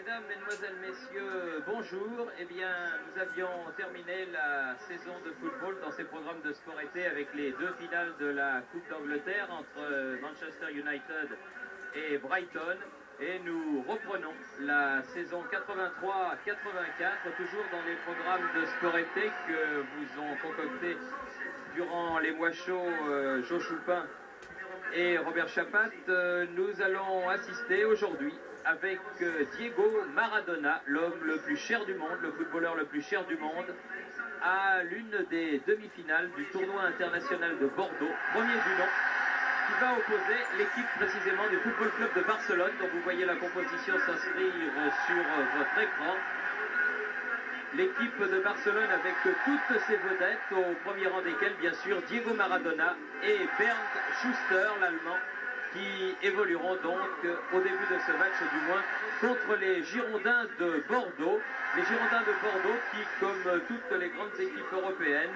Mesdames, Mesdemoiselles, Messieurs, bonjour. Eh bien, nous avions terminé la saison de football dans ces programmes de sport été avec les deux finales de la Coupe d'Angleterre entre Manchester United et Brighton. Et nous reprenons la saison 83-84, toujours dans les programmes de sport été que vous ont concocté durant les mois chauds Jo Choupin et Robert Chapat. Nous allons assister aujourd'hui avec Diego Maradona, l'homme le plus cher du monde, le footballeur le plus cher du monde, à l'une des demi-finales du tournoi international de Bordeaux, premier du nom, qui va opposer l'équipe précisément du Football Club de Barcelone, dont vous voyez la composition s'inscrire sur votre écran. L'équipe de Barcelone avec toutes ses vedettes, au premier rang desquelles bien sûr Diego Maradona et Bernd Schuster, l'Allemand, qui évolueront donc au début de ce match du moins contre les Girondins de Bordeaux. Les Girondins de Bordeaux qui, comme toutes les grandes équipes européennes,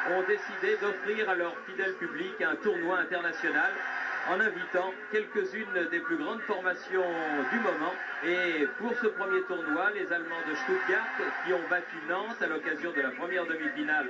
ont décidé d'offrir à leur fidèle public un tournoi international en invitant quelques-unes des plus grandes formations du moment. Et pour ce premier tournoi, les Allemands de Stuttgart, qui ont battu Nantes à l'occasion de la première demi-finale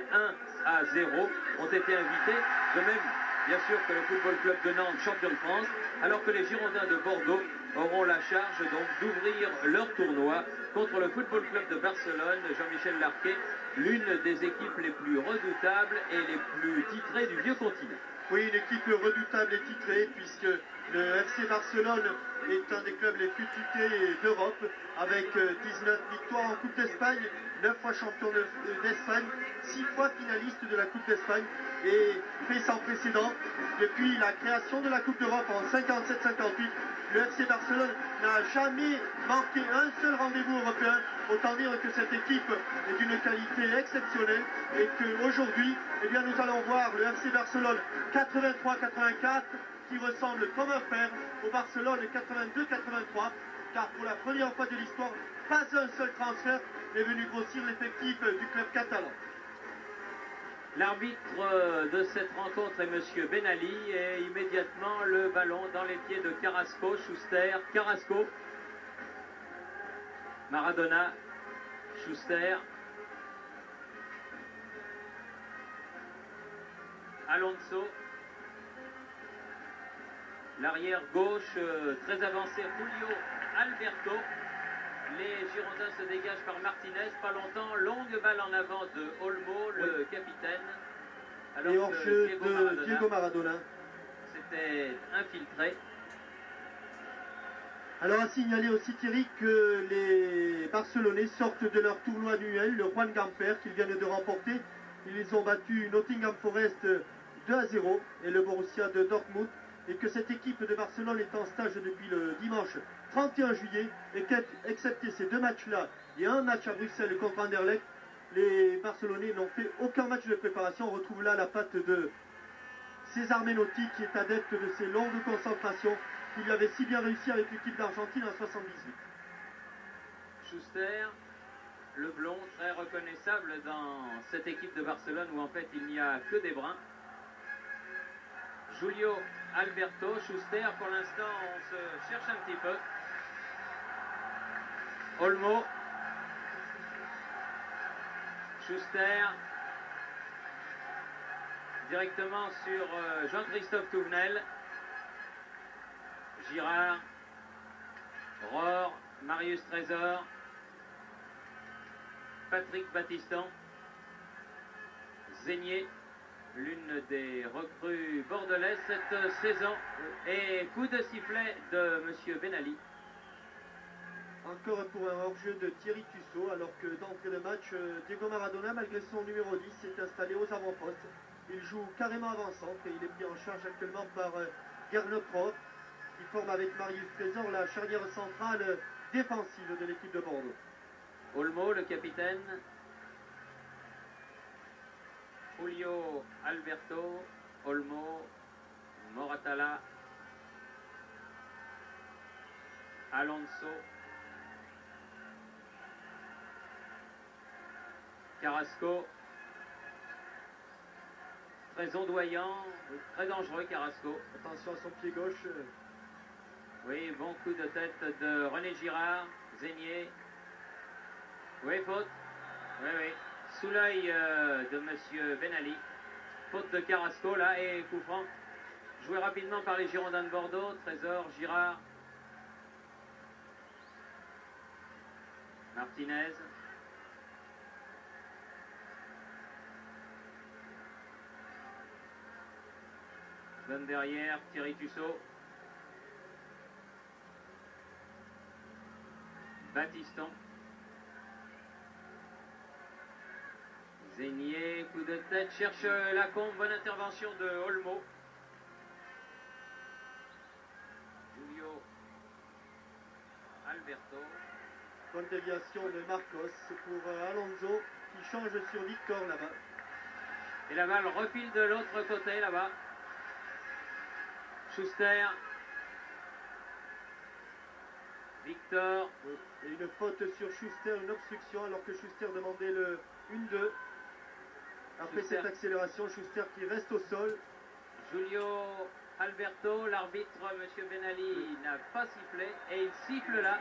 1-0, ont été invités, de même bien sûr que le Football Club de Nantes, champion de France, alors que les Girondins de Bordeaux auront la charge donc d'ouvrir leur tournoi contre le Football Club de Barcelone, Jean-Michel Larquet, l'une des équipes les plus redoutables et les plus titrées du vieux continent. Oui, une équipe redoutable et titrée, puisque le FC Barcelone est un des clubs les plus titrés d'Europe, avec 19 victoires en Coupe d'Espagne, 9 fois champion d'Espagne, 6 fois finaliste de la Coupe d'Espagne, et fait sans précédent. Depuis la création de la Coupe d'Europe en 57-58, le FC Barcelone n'a jamais manqué un seul rendez-vous européen. Autant dire que cette équipe est d'une qualité exceptionnelle et qu'aujourd'hui, eh bien, nous allons voir le FC Barcelone 83-84 qui ressemble comme un frère au Barcelone 82-83, car pour la première fois de l'histoire, pas un seul transfert n'est venu grossir l'effectif du club catalan. L'arbitre de cette rencontre est M. Ben Ali et immédiatement le ballon dans les pieds de Carrasco, Schuster, Carrasco, Maradona, Schuster, Alonso, l'arrière gauche très avancé, Julio Alberto. Les Girondins se dégagent par Martinez, pas longtemps, longue balle en avant de Olmo, le capitaine. Alors et hors-jeu de Diego Maradona. C'était infiltré. Alors à signaler aussi Thierry que les Barcelonais sortent de leur tournoi annuel, le Juan Gamper qu'ils viennent de remporter. Ils ont battu Nottingham Forest 2-0 et le Borussia de Dortmund, et que cette équipe de Barcelone est en stage depuis le dimanche 31 juillet et qu'excepté ces deux matchs-là et un match à Bruxelles contre Anderlecht, les Barcelonais n'ont fait aucun match de préparation. On retrouve là la patte de César Menotti qui est adepte de ces longues concentrations qu'il avait si bien réussi avec l'équipe d'Argentine en 78. Schuster, le blond, très reconnaissable dans cette équipe de Barcelone où en fait il n'y a que des bruns. Julio Alberto, Schuster, pour l'instant on se cherche un petit peu. Olmo, Schuster, directement sur Jean-Christophe Touvenel, Girard, Rohr, Marius Trésor, Patrick Battiston, Zénier, l'une des recrues bordelaises cette saison, et coup de sifflet de M. Ben Ali. Encore pour un hors-jeu de Thierry Tussaud, alors que d'entrée de match, Diego Maradona, malgré son numéro 10, s'est installé aux avant-postes. Il joue carrément avant-centre et il est pris en charge actuellement par Gernot Rohr, qui forme avec Marius Trésor la charnière centrale défensive de l'équipe de Bordeaux. Olmo, le capitaine. Julio Alberto, Olmo, Moratala, Alonso, Carrasco, très ondoyant, très dangereux Carrasco. Attention à son pied gauche. Oui, bon coup de tête de René Girard, Zénier. Oui, faute. Oui, oui. Sous l'œil de Monsieur Ben Ali. Faute de Carrasco là et coup franc. Joué rapidement par les Girondins de Bordeaux. Trésor, Girard. Martinez. Donne derrière, Thierry Tussaud. Baptiston. Zénier, coup de tête, cherche Lacombe, bonne intervention de Olmo. Julio Alberto. Bonne déviation de Marcos pour Alonso qui change sur Victor là-bas. Et la balle refile de l'autre côté là-bas. Schuster. Victor. Et une faute sur Schuster, une obstruction alors que Schuster demandait le 1-2. Après Schuster. cette accélération, Schuster qui reste au sol. Julio Alberto, l'arbitre, M. Ben Ali, n'a pas sifflé et il siffle là.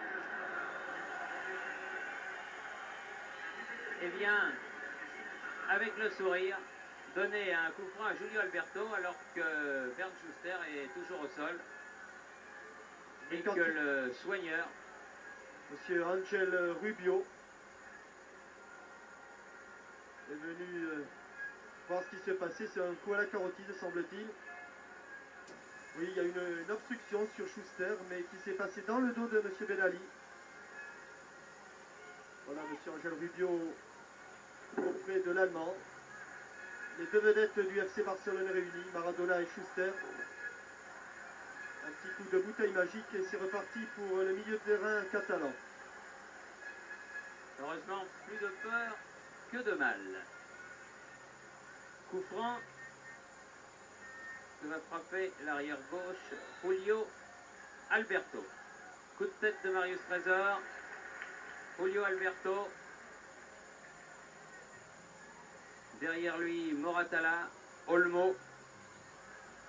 Eh bien, avec le sourire, donner un coup franc à Julio Alberto alors que Bernd Schuster est toujours au sol et que le soigneur, Monsieur Angel Rubio, est venu voir ce qui se passait. C'est un coup à la carotide, semble-t-il. Oui, il y a une obstruction sur Schuster, mais qui s'est passée dans le dos de Monsieur Ben Ali. Voilà, Monsieur Angel Rubio auprès de l'Allemand. Les deux vedettes du FC Barcelone réunies, Maradona et Schuster. Un petit coup de bouteille magique et c'est reparti pour le milieu de terrain catalan. heureusement, plus de peur que de mal. Coup franc que va frapper l'arrière gauche Julio Alberto. Coup de tête de Marius Trésor. Julio Alberto. Derrière lui, Moratala, Olmo,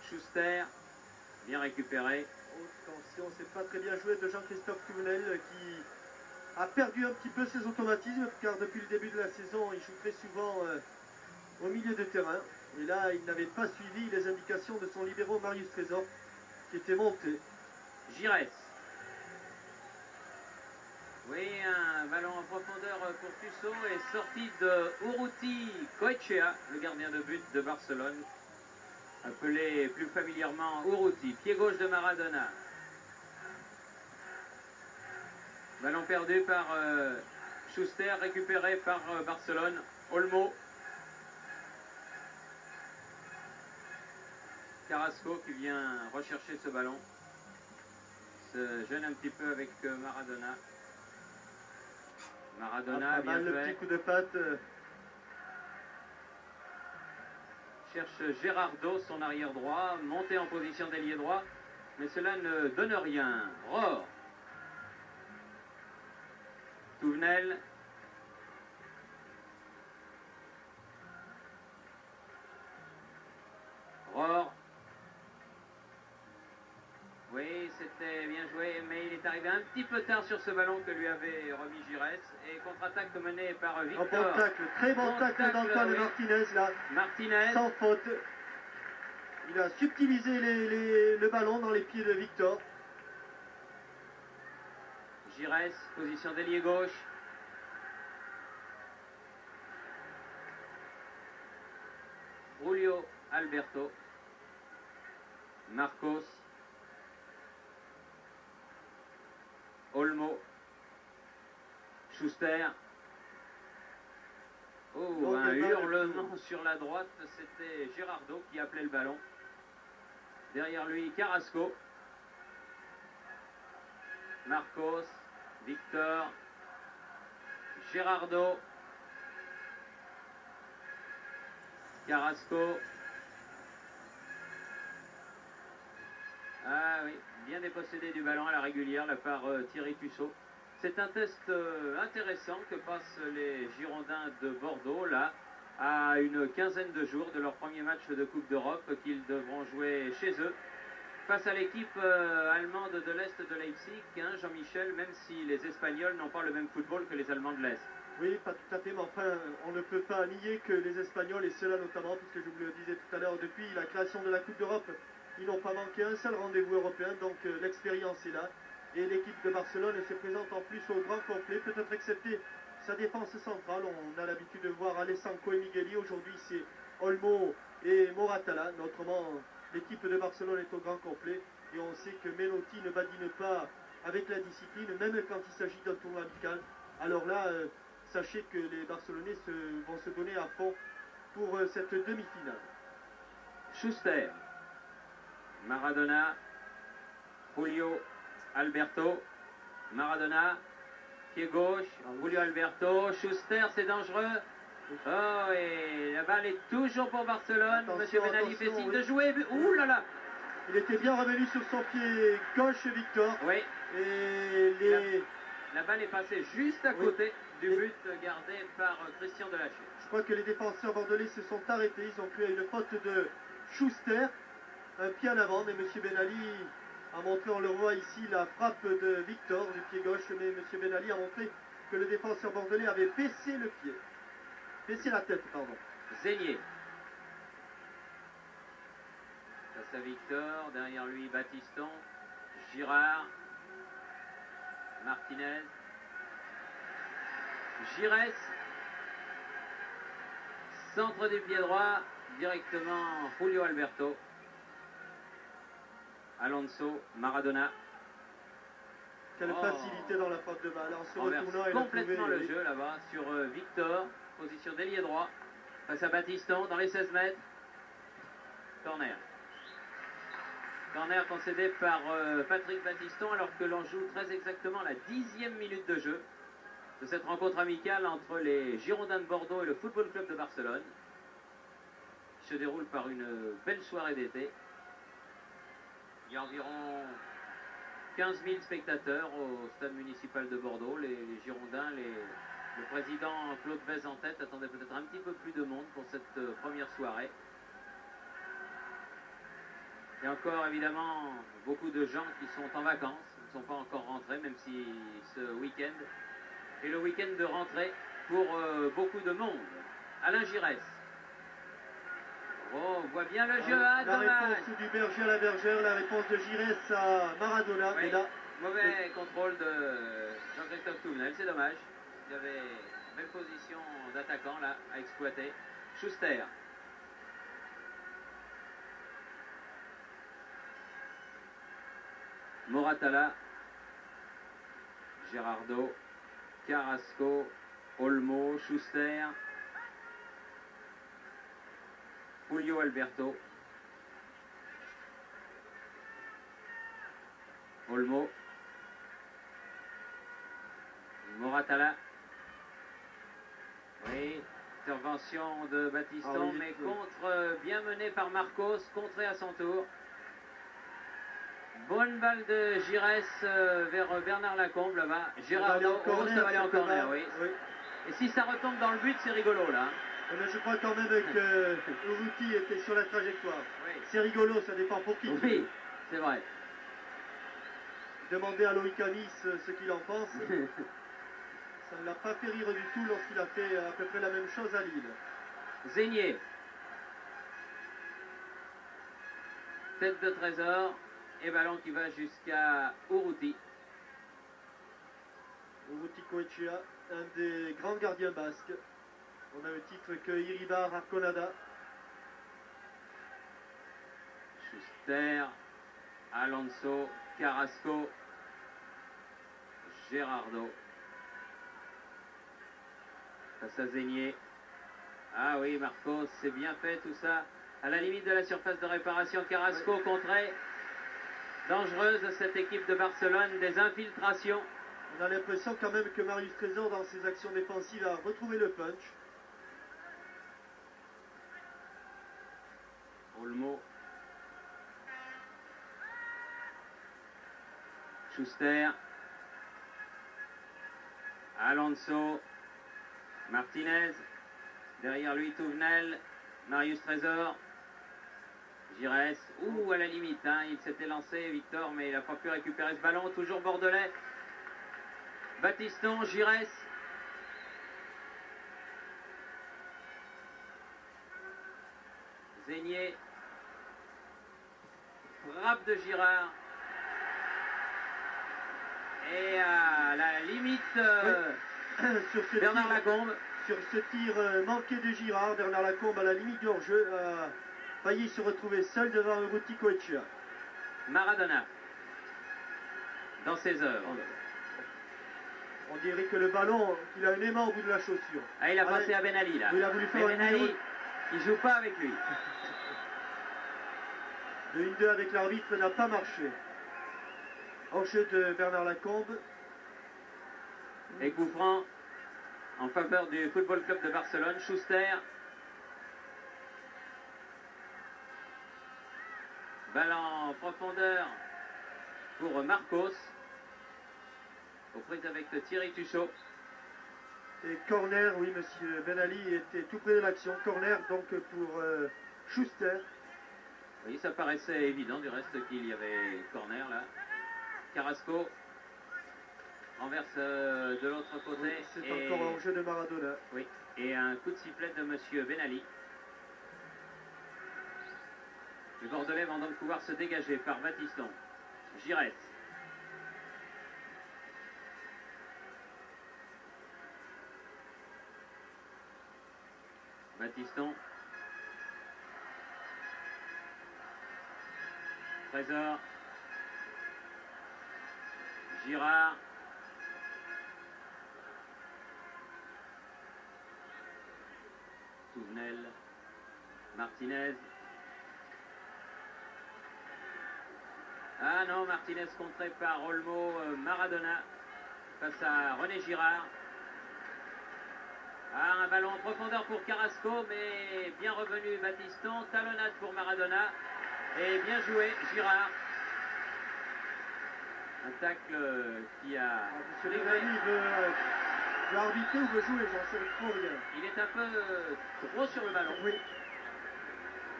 Schuster, bien récupéré. Attention, c'est pas très bien joué de Jean-Christophe Touvenel qui a perdu un petit peu ses automatismes car depuis le début de la saison, il joue très souvent au milieu de terrain. Et là, il n'avait pas suivi les indications de son libéro Marius Trésor qui était monté. Giresse. Oui, un ballon en profondeur pour Tussaud et sortie de Urruti Goicoechea, le gardien de but de Barcelone, appelé plus familièrement Urruti, pied gauche de Maradona. Ballon perdu par Schuster, récupéré par Barcelone, Olmo. Carrasco qui vient rechercher ce ballon, se gêne un petit peu avec Maradona. Maradona, bien le fait. petit coup de patte. Cherche Gerardo, son arrière droit, monté en position d'ailier droit, mais cela ne donne rien. Rohr. Touvenel. Rohr. Oui, c'était bien joué, mais il est arrivé un petit peu tard sur ce ballon que lui avait remis Giresse. Et contre-attaque menée par Victor. Bon tacle, très bon tacle d'Antoine Martinez là. Martinez. Sans faute. Il a subtilisé le ballon dans les pieds de Victor. Giresse, position d'ailier gauche. Julio Alberto. Marcos. Olmo. Schuster. Oh, un hurlement sur la droite, c'était Gerardo qui appelait le ballon. Derrière lui, Carrasco. Marcos, Victor, Gerardo, Carrasco. Ah oui, bien dépossédé du ballon à la régulière là par Thierry Tussaud. C'est un test intéressant que passent les Girondins de Bordeaux là, à une quinzaine de jours de leur premier match de Coupe d'Europe qu'ils devront jouer chez eux face à l'équipe allemande de l'Est de Leipzig, hein, Jean-Michel, même si les Espagnols n'ont pas le même football que les Allemands de l'Est. Oui, pas tout à fait, mais enfin, on ne peut pas nier que les Espagnols, et ceux-là notamment, puisque je vous le disais tout à l'heure, depuis la création de la Coupe d'Europe, ils n'ont pas manqué un seul rendez-vous européen, donc l'expérience est là. Et l'équipe de Barcelone se présente en plus au grand complet, peut-être excepté sa défense centrale. On a l'habitude de voir Alessandro et Migueli. Aujourd'hui, c'est Olmo et Moratala. Autrement, l'équipe de Barcelone est au grand complet. Et on sait que Menotti ne badine pas avec la discipline, même quand il s'agit d'un tournoi amical. Alors là, sachez que les Barcelonais vont se donner à fond pour cette demi-finale. Schuster, Maradona, Julio Alberto, Maradona, pied gauche, Julio Alberto, Schuster, c'est dangereux. Oh, et la balle est toujours pour Barcelone. Monsieur Benali fait signe de jouer. Ouh là là! Il était bien revenu sur son pied gauche, Victor. Oui. Et la balle est passée juste à côté du but gardé par Christian Delaché. Je crois que les défenseurs bordelais se sont arrêtés. Ils ont cru à une faute de Schuster. Un pied en avant, mais M. Benali a montré, on le voit ici, la frappe de Victor du pied gauche, mais M. Benali a montré que le défenseur bordelais avait baissé le pied. Baissé la tête, pardon. Zénier. Face à Victor, derrière lui Baptiston, Girard, Martinez, Giresse, centre du pied droit, directement Julio Alberto, Alonso, Maradona. Quelle facilité dans la frappe de balle. En se renverse retournant, complètement le jeu là-bas sur Victor, position d'ailier droit, face à Baptiston dans les 16 mètres. Corner. Corner concédé par Patrick Baptiston alors que l'on joue très exactement la 10e minute de jeu de cette rencontre amicale entre les Girondins de Bordeaux et le Football Club de Barcelone, qui se déroule par une belle soirée d'été. Il y a environ 15 000 spectateurs au stade municipal de Bordeaux. Les Girondins, le président Claude Bèze en tête attendait peut-être un petit peu plus de monde pour cette première soirée. Il y a encore évidemment beaucoup de gens qui sont en vacances, qui ne sont pas encore rentrés, même si ce week-end est le week-end de rentrée pour beaucoup de monde. Alain Giresse. Oh, on voit bien le jeu, la dommage. réponse du berger à la bergère, la réponse de Giresse à Maradona. Oui, et là, mauvais contrôle de Jean-Christophe Touvenel, c'est dommage. Il y avait une belle position d'attaquant là à exploiter. Schuster. Moratala, Gerardo, Carrasco, Olmo, Schuster, Julio Alberto, Olmo, Moratala. Oui, intervention de Baptiston, mais contre, bien mené par Marcos, contré à son tour. Bonne balle de Giresse vers Bernard Lacombe là-bas. Gerardo, ça va aller en corner, oui. Et si ça retombe dans le but, c'est rigolo là. Mais je crois quand même que Urruti était sur la trajectoire. Oui. C'est rigolo, ça dépend pour qui. Oui, c'est vrai. Demandez à Loïc Amis ce qu'il en pense. Ça ne l'a pas fait rire du tout lorsqu'il a fait à peu près la même chose à Lille. Zénier. Tête de trésor. Et ballon qui va jusqu'à Urruti. Urruti Coechea, un des grands gardiens basques. On a le titre que Iribar Arconada. Schuster, Alonso, Carrasco, Gerardo. Face à Zénier. Ah oui, Marcos, c'est bien fait tout ça. À la limite de la surface de réparation, Carrasco contré. Dangereuse cette équipe de Barcelone, des infiltrations. On a l'impression quand même que Marius Trésor, dans ses actions défensives, a retrouvé le punch. Olmo. Schuster. Alonso. Martinez. Derrière lui, Touvenel. Marius Trésor. Giresse, ou à la limite, hein, il s'était lancé, Victor, mais il n'a pas pu récupérer ce ballon. Toujours bordelais. Battiston, Giresse. Zénier. Frappe de Girard. Et à la limite, sur ce Bernard tir, Lacombe. Sur ce tir manqué de Girard, Bernard Lacombe à la limite du hors-jeu a failli se retrouver seul devant Ruti Koechea. Maradona. Dans ses œuvres. On dirait que le ballon, il a un aimant au bout de la chaussure. Ah, il a passé à Ben Ali là. Il a voulu faire Ben Ali, il joue pas avec lui. Le 1-2 avec l'arbitre n'a pas marché. Hors-jeu de Bernard Lacombe. Et coup franc en faveur du Football Club de Barcelone. Schuster. Balle en profondeur pour Marcos. Aux prises avec Thierry Tuchot. Et corner, oui, monsieur Ben Ali était tout près de l'action. Corner donc pour Schuster. Oui, ça paraissait évident du reste qu'il y avait corner là. Carrasco renverse de l'autre côté. Oui, c'est encore un jeu de Maradona. Oui, et un coup de sifflet de monsieur Ben Ali. Les Bordelais vont donc pouvoir se dégager par Battiston. Giresse. Battiston. Trésor. Girard. Touvenel. Martinez. Ah non, Martinez contré par Olmo Maradona face à René Girard. Ah, un ballon en profondeur pour Carrasco, mais bien revenu Battiston. Talonnade pour Maradona. Et bien joué, Girard. Un tacle qui a... Monsieur Ben Ali veut arbitrer ou veut jouer, j'en sais trop rien. Il est un peu trop sur le ballon. Oui.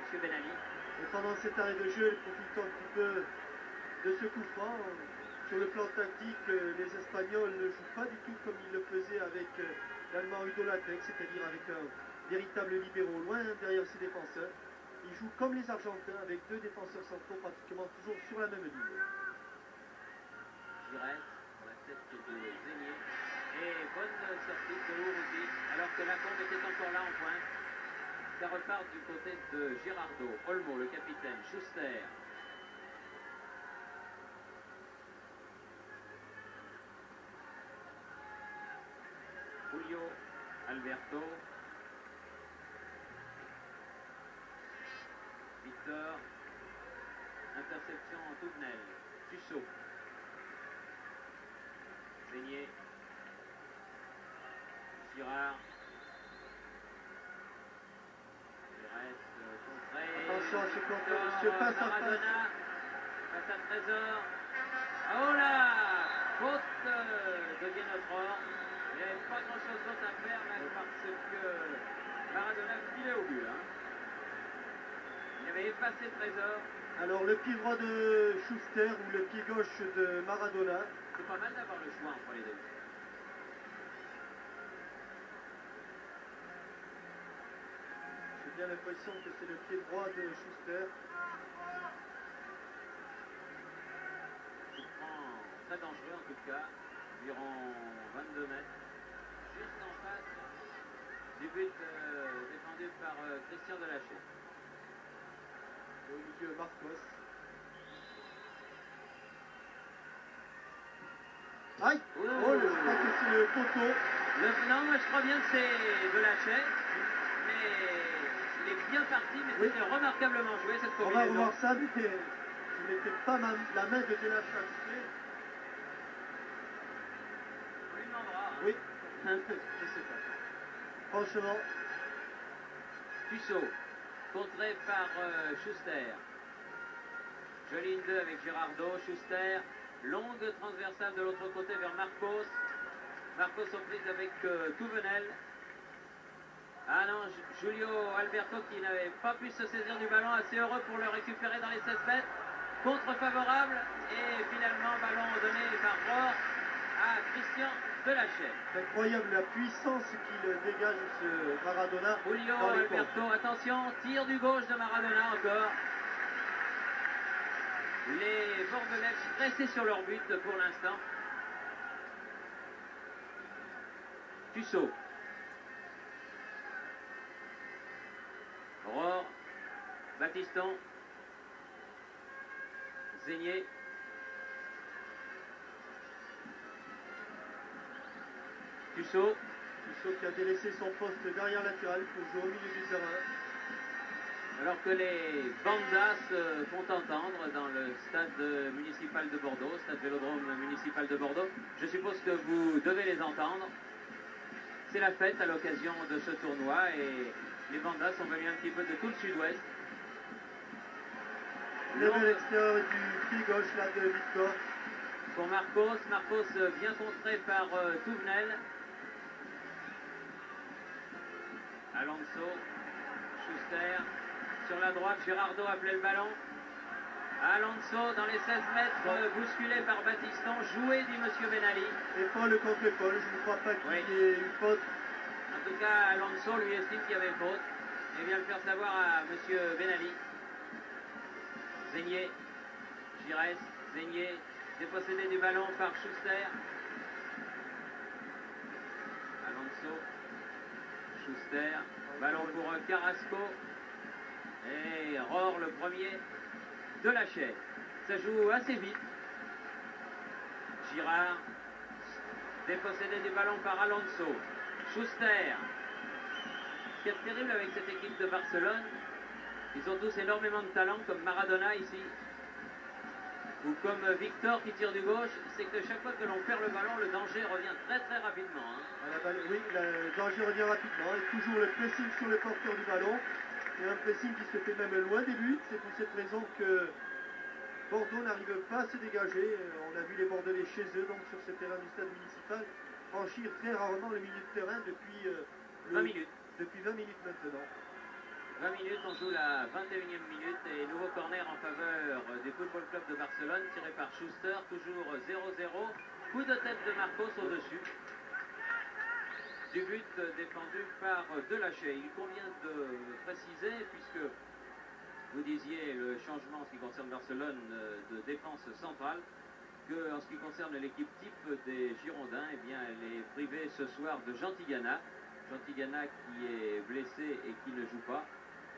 Monsieur Ben Ali. Et pendant cet arrêt de jeu, profitant un petit peu de ce coup franc, sur le plan tactique, les Espagnols ne jouent pas du tout comme ils le faisaient avec l'Allemand Udo Lattek, c'est-à-dire avec un véritable libéraux loin derrière ses défenseurs. Ils jouent comme les Argentins, avec deux défenseurs centraux pratiquement toujours sur la même ligne. Giresse pour la tête de Zénier. Et bonne sortie de Urruti, alors que Lacombe était encore là en pointe. Ça repart du côté de Girardo. Olmo, le capitaine. Schuster. Julio. Alberto. Victor. Interception en Touvenel. Tuchot. Zénier. Girard. Attention à ce passe à Maradona face à Trésor. Oh là, faute de Guénotror. Il n'y avait pas grand chose d'autre à faire là, parce que Maradona filait au but. Hein. Il avait effacé Trésor. Alors le pied droit de Schuster ou le pied gauche de Maradona. C'est pas mal d'avoir le choix entre les deux. J'ai bien l'impression que c'est le pied droit de Schuster. Il prend très dangereux en tout cas, environ 22 mètres, juste en face du but défendu par Christian Delaché. Et au milieu Marcos. Aïe! Oh, je crois que c'est le poteau. Non, moi je crois bien que c'est Delaché, mais il est bien parti, mais Oui. c'était remarquablement joué cette On va combinaison. revoir ça, mais je n'étais pas la main de Delaché. On lui demandera. Hein. Oui, je sais pas. Franchement, Tuchot, contré par Schuster. Jolie 2 avec Girardo, Schuster. Longue transversale de l'autre côté vers Marcos. Marcos en prise avec Touvenel. Ah non, Julio Alberto qui n'avait pas pu se saisir du ballon, assez heureux pour le récupérer dans les 16 mètres. Contre favorable et finalement ballon donné par Rohr à Christian Delachey. C'est incroyable la puissance qu'il dégage ce Maradona. Julio Alberto, attention, tir du gauche de Maradona encore. Les Bordelais pressés sur leur but pour l'instant. Tussaud. Rohr, Battiston, Zégnier. Tussaud. Tussaud qui a délaissé son poste derrière latéral pour jouer au milieu du terrain. Alors que les bandas se font entendre dans le stade municipal de Bordeaux, stade Vélodrome municipal de Bordeaux. Je suppose que vous devez les entendre. C'est la fête à l'occasion de ce tournoi et les bandas sont venus un petit peu de tout le sud-ouest. Lève l'extérieur du pied gauche là de Victor. Pour Marcos, bien contré par Touvenel. Alonso, Schuster, sur la droite, Girardeau appelait le ballon. Alonso dans les 16 mètres, bousculé par Battiston, joué dit Monsieur Benali. Épaule contre épaule, je ne crois pas qu'il y ait une faute. En tout cas, Alonso lui estime qu'il y avait faute et vient le faire savoir à Monsieur Benali. Zégnier, Giresse, Zégnier, dépossédé du ballon par Schuster. Alonso, Schuster, ballon pour Carrasco. Et Rohr le premier de la chaîne. Ça joue assez vite. Girard, dépossédé du ballon par Alonso. Schuster. Ce qui est terrible avec cette équipe de Barcelone, ils ont tous énormément de talent, comme Maradona ici, ou comme Victor qui tire du gauche, c'est que chaque fois que l'on perd le ballon, le danger revient très très rapidement. Hein. Oui, le danger revient rapidement. Et toujours le pressing sur le porteur du ballon. Et un pressing qui se fait même loin des buts. C'est pour cette raison que Bordeaux n'arrive pas à se dégager. On a vu les Bordelais chez eux, donc sur ce terrain du stade municipal, franchir très rarement le milieu de terrain depuis 20 minutes. Depuis 20 minutes maintenant. 20 minutes, on joue la 21e minute et nouveau corner en faveur du Football Club de Barcelone, tiré par Schuster, toujours 0-0. Coup de tête de Marcos au-dessus du but défendu par Delachey. Il convient de préciser, puisque vous disiez le changement en ce qui concerne Barcelone de défense centrale, que en ce qui concerne l'équipe type des Girondins, eh bien, elle est privée ce soir de Jean Tigana. Jean Tigana qui est blessé et qui ne joue pas,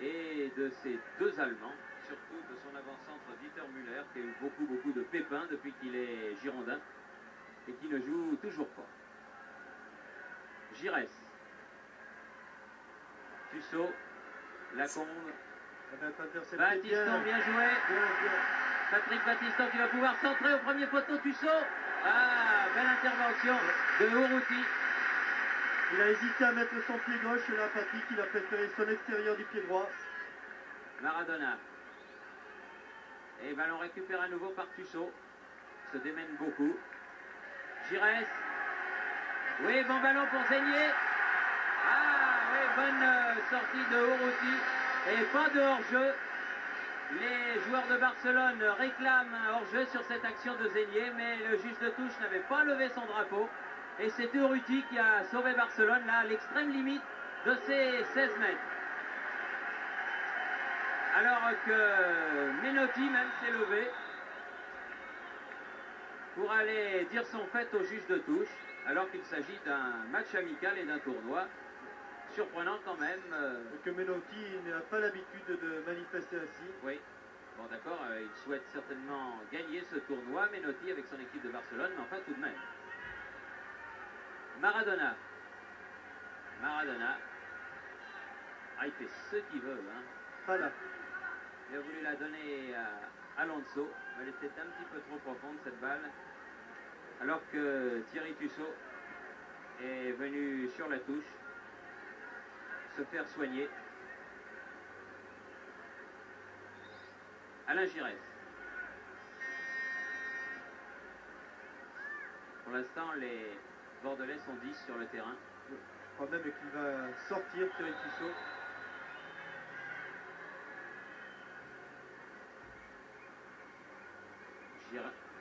et de ses deux Allemands, surtout de son avant-centre Dieter Müller, qui a eu beaucoup de pépins depuis qu'il est Girondin, et qui ne joue toujours pas. Giresse, Tussaud, Lacombe, Battiston, bien joué. Patrick Battiston qui va pouvoir centrer au premier poteau. Tussaud. Ah, belle intervention de Urruti. Il a hésité à mettre son pied gauche, et là Patrick il a préféré son extérieur du pied droit. Maradona. Et ballon récupéré à nouveau par Tussaud. Se démène beaucoup. Giresse. Oui, bon ballon pour Zégnier. Ah oui, bonne sortie de Urruti. Et pas de hors-jeu. Les joueurs de Barcelone réclament un hors-jeu sur cette action de Zégnier, mais le juge de touche n'avait pas levé son drapeau. Et c'est Urruti qui a sauvé Barcelone, là, à l'extrême limite de ses 16 mètres. Alors que Menotti même s'est levé pour aller dire son fait au juge de touche, alors qu'il s'agit d'un match amical et d'un tournoi. Surprenant quand même. Que Menotti n'a pas l'habitude de manifester ainsi. Oui. Bon d'accord, il souhaite certainement gagner ce tournoi, Menotti avec son équipe de Barcelone, mais enfin tout de même. Maradona. Maradona. Ah, il fait ce qu'il veut. Hein. Voilà. Il a voulu la donner à Alonso, mais elle était un petit peu trop profonde cette balle. Alors que Thierry Tussaud est venu sur la touche se faire soigner. Alain Giresse. Pour l'instant, les Bordelais sont 10 sur le terrain. crois même qu'il va sortir Thierry Tussaud.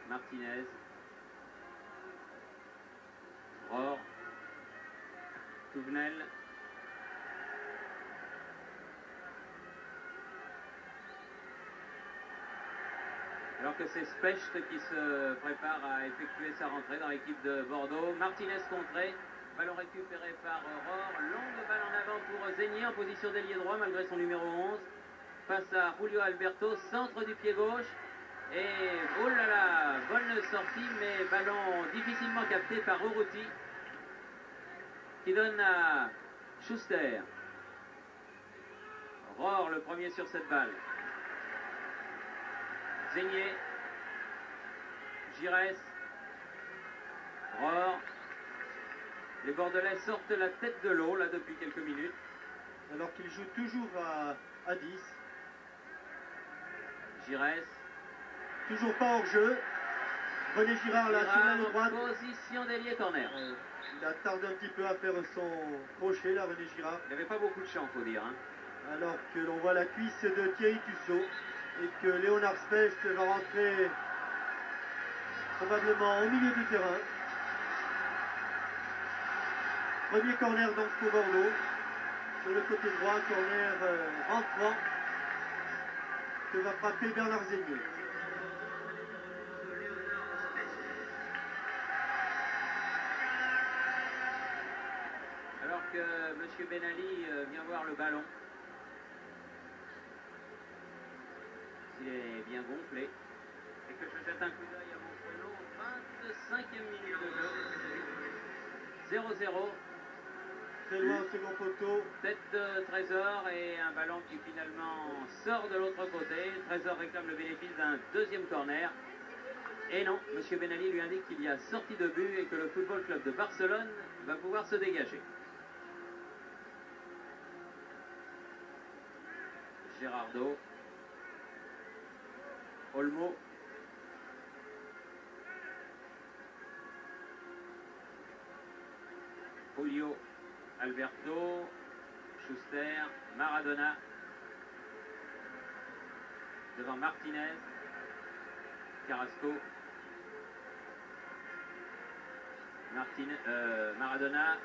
Martinez. Rohr. Touvenel. Alors que c'est Specht qui se prépare à effectuer sa rentrée dans l'équipe de Bordeaux. Martinez contré. Ballon récupéré par Rohr. Longue balle en avant pour Zégnier en position d'ailier droit malgré son numéro 11. Face à Julio Alberto, centre du pied gauche. Et oh là là, bonne sortie, mais ballon difficilement capté par Urruti qui donne à Schuster. Rohr le premier sur cette balle. Zégnier. Giresse. Rohr. Les Bordelais sortent la tête de l'eau là depuis quelques minutes. Alors qu'ils jouent toujours à 10. Giresse. Toujours pas hors jeu. René Girard là sur la droite. Position d'ailier corner. Il a tardé un petit peu à faire son crochet là, René Girard. Il n'avait pas beaucoup de champ, faut dire. Hein. Alors que l'on voit la cuisse de Thierry Tussaud et que Léonard Specht va rentrer probablement au milieu du terrain. Premier corner donc pour Bordeaux. Sur le côté droit, corner rentrant que va frapper Bernard Zégnier. Alors que M. Benali vient voir le ballon. Il est bien gonflé. Et que je jette un coup d'œil à mon chrono. 25e minute de jeu. 0-0. Très loin au second poteau. Tête de Trésor et un ballon qui finalement sort de l'autre côté. Trésor réclame le bénéfice d'un deuxième corner. Et non, M. Benali lui indique qu'il y a sortie de but et que le Football Club de Barcelone va pouvoir se dégager. Gerardo. Olmo. Julio Alberto. Schuster. Maradona. Devant Martinez. Carrasco. Maradona.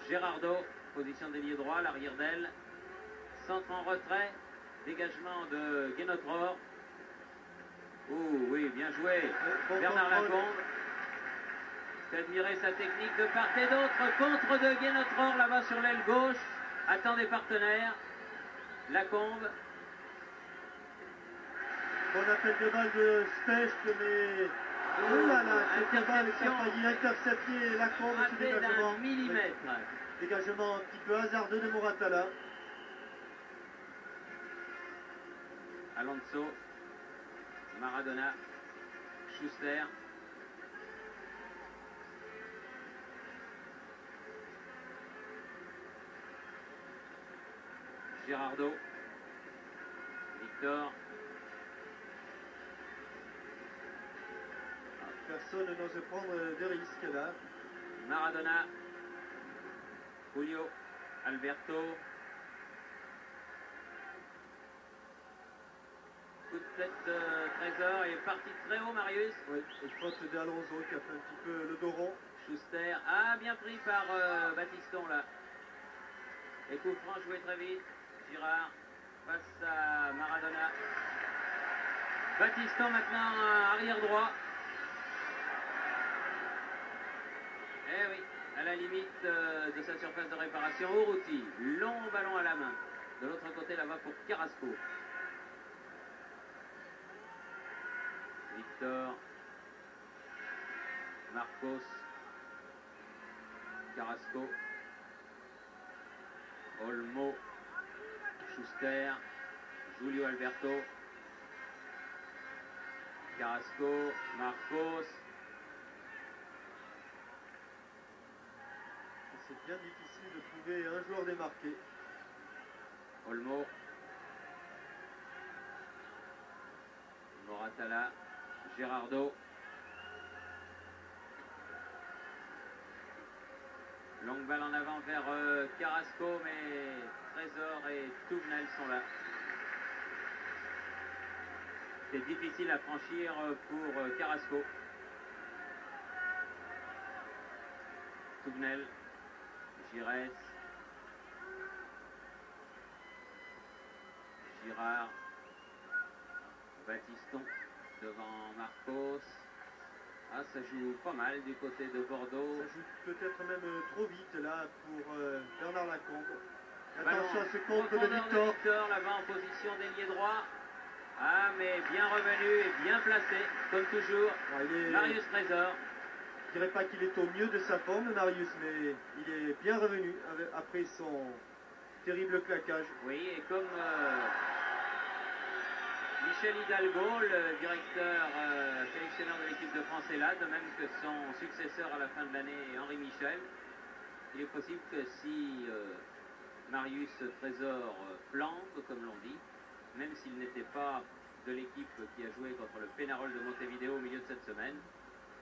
Gerardo. Position d'ailier droit, l'arrière d'aile. Centre en retrait. Dégagement de Guénotror. Oh oui, bien joué. Bernard Lacombe. C'est admirer sa technique de part et d'autre. Contre de Guénotror là-bas sur l'aile gauche. Attend des partenaires. Lacombe. Bon appel de balle de Specht, mais oh là là, cette balle qui a failli intercepter Lacombe. Ce dégagement. Millimètre. Dégagement un petit peu hasardeux de Moratala. Alonso. Maradona. Schuster. Gerardo. Victor. Personne n'ose prendre de risques là. Maradona. Julio Alberto. Coup de tête de Trésor. Il est parti très haut, Marius. Oui, et faute d'Alonso qui a fait un petit peu le dos rond. Schuster. Ah, bien pris par Battiston là. Et coup franc joué très vite. Girard face à Maradona. Battiston maintenant arrière droit. Eh oui, à la limite de sa surface de réparation. Urruti, long ballon à la main. De l'autre côté là-bas pour Carrasco. Victor. Marcos. Carrasco. Olmo. Schuster. Julio Alberto. Carrasco. Marcos. C'est bien difficile de trouver un joueur démarqué. Olmo. Moratala. Gerardo. Longue longue balle en avant vers Carrasco, mais Trésor et Touvenel sont là. C'est difficile à franchir pour Carrasco. Touvenel, Giresse, Girard, Batiston devant Marcos. Ah, ça joue pas mal du côté de Bordeaux. Ça joue peut-être même trop vite là pour Bernard Lacombe. Ballon, attention à ce contre de Victor. Là-bas en position d'ailier droit. Ah, mais bien revenu et bien placé, comme toujours. Marius Trésor. Je ne dirais pas qu'il est au mieux de sa forme, Marius, mais il est bien revenu après son terrible claquage. Oui, et comme Michel Hidalgo, le directeur sélectionneur de l'équipe de France est là, de même que son successeur à la fin de l'année, Henri Michel. Il est possible que si Marius Trésor plante, comme l'on dit, même s'il n'était pas de l'équipe qui a joué contre le Pénarol de Montevideo au milieu de cette semaine,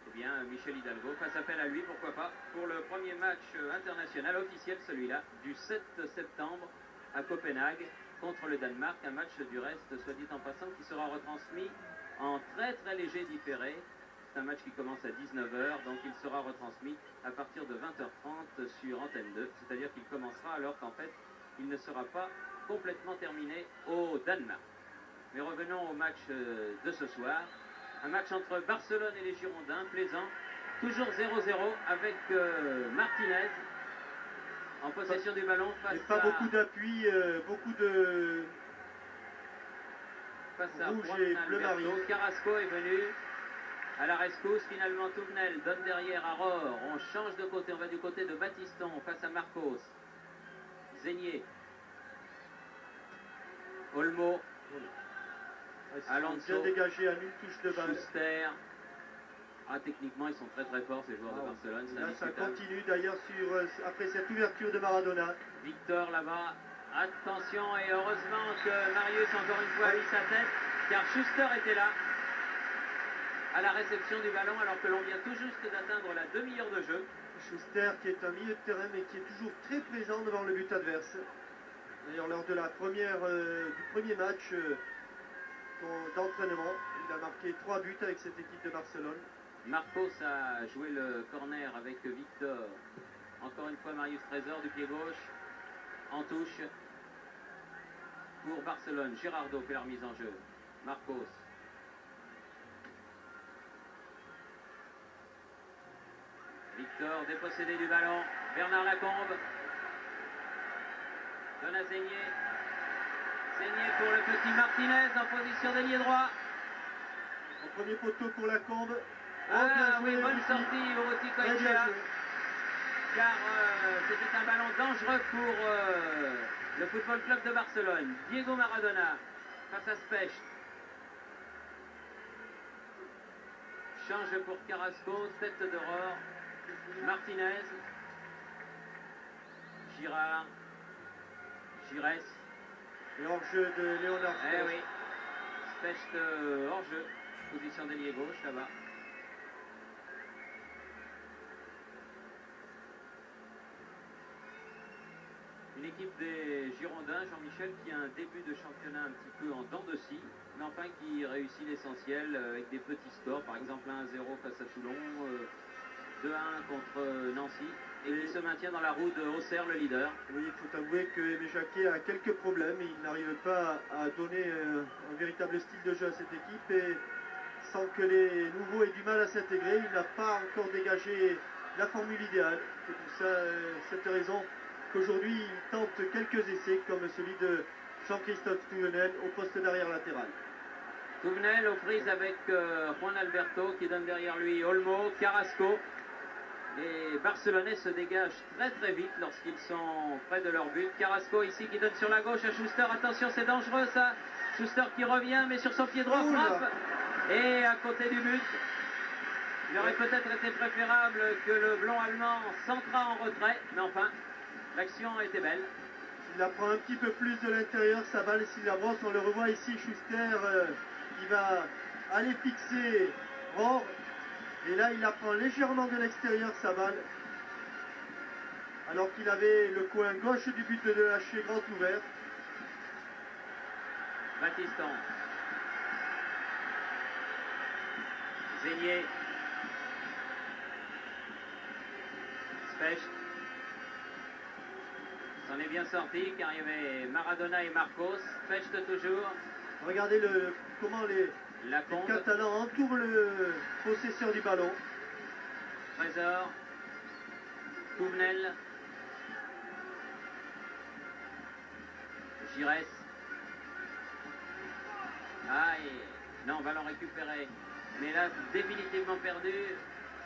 eh bien Michel Hidalgo fasse appel à lui, pourquoi pas, pour le premier match international officiel, celui-là, du 7 septembre à Copenhague, contre le Danemark, un match du reste, soit dit en passant, qui sera retransmis en très très léger différé. C'est un match qui commence à 19 h, donc il sera retransmis à partir de 20 h 30 sur Antenne 2, c'est-à-dire qu'il commencera alors qu'en fait, il ne sera pas complètement terminé au Danemark. Mais revenons au match de ce soir. Un match entre Barcelone et les Girondins, plaisant. Toujours 0-0 avec Martinez en possession du ballon face pas beaucoup d'appui, beaucoup de face à rouge et bleu marine. Carrasco est venu à la rescousse. Finalement, Touvenel donne derrière à Rohr. On change de côté, on va du côté de Batiston face à Marcos. Zénier. Olmo. Alonso. Bien dégagé à une touche de balle. Schuster. Ah, techniquement, ils sont très très forts, ces joueurs de Barcelone. Là, ça continue d'ailleurs après cette ouverture de Maradona. Victor là-bas. Attention, et heureusement que Marius, encore une fois, a mis sa tête, car Schuster était là à la réception du ballon, alors que l'on vient tout juste d'atteindre la demi-heure de jeu. Schuster, qui est un milieu de terrain, mais qui est toujours très présent devant le but adverse. D'ailleurs, lors de la du premier match d'entraînement, il a marqué 3 buts avec cette équipe de Barcelone. Marcos a joué le corner avec Victor. Encore une fois, Marius Trésor du pied gauche en touche pour Barcelone. Girardo fait la remise en jeu. Marcos. Victor dépossédé du ballon. Bernard Lacombe. Donne à Zénier. Zénier pour le petit Martinez en position d'ailier droit. Au premier poteau pour Lacombe. Ah oui, bonne sortie Urruti Koitchea. Car c'était un ballon dangereux pour le Football Club de Barcelone. Diego Maradona face à Specht. Change pour Carrasco, tête de Rohr. Martinez. Girard. Giresse. Et hors-jeu de Léonard. Eh oui. Specht hors-jeu. Position d'ailier gauche là-bas. Une équipe des Girondins, Jean-Michel, qui a un début de championnat un petit peu en dents de scie, mais enfin qui réussit l'essentiel avec des petits scores, par exemple 1-0 face à Toulon, 2-1 contre Nancy, et qui se maintient dans la roue de Auxerre, le leader. Oui, il faut avouer que Aimé Jacquet a quelques problèmes, il n'arrive pas à donner un véritable style de jeu à cette équipe, et sans que les nouveaux aient du mal à s'intégrer, il n'a pas encore dégagé la formule idéale. C'est pour ça, cette raison qu'aujourd'hui il tente quelques essais comme celui de Jean-Christophe Touvenel au poste d'arrière latéral. Touvenel aux prises avec Juan Alberto qui donne derrière lui Olmo, Carrasco. Les Barcelonais se dégagent très très vite lorsqu'ils sont près de leur but. Carrasco ici qui donne sur la gauche à Schuster. Attention, c'est dangereux ça. Schuster qui revient mais sur son pied droit frappe. Et à côté du but, il aurait peut-être été préférable que le blond allemand centra en retrait. Mais enfin, l'action était belle. Il la prend un petit peu plus de l'intérieur, sa balle, s'il la brosse, on le revoit ici, Schuster, il va aller fixer Rohr, et là il la prend légèrement de l'extérieur, sa balle. alors qu'il avait le coin gauche du but de Delaché grand ouvert. Battiston. Zénier. Specht. S'en est bien sorti car il y avait Maradona et Marcos. Specht toujours. Regardez comment les Catalans entourent le possesseur du ballon. Trésor. Kouvenel. Giresse. Aïe. Non, on va l'en récupérer. Mais là, définitivement perdu.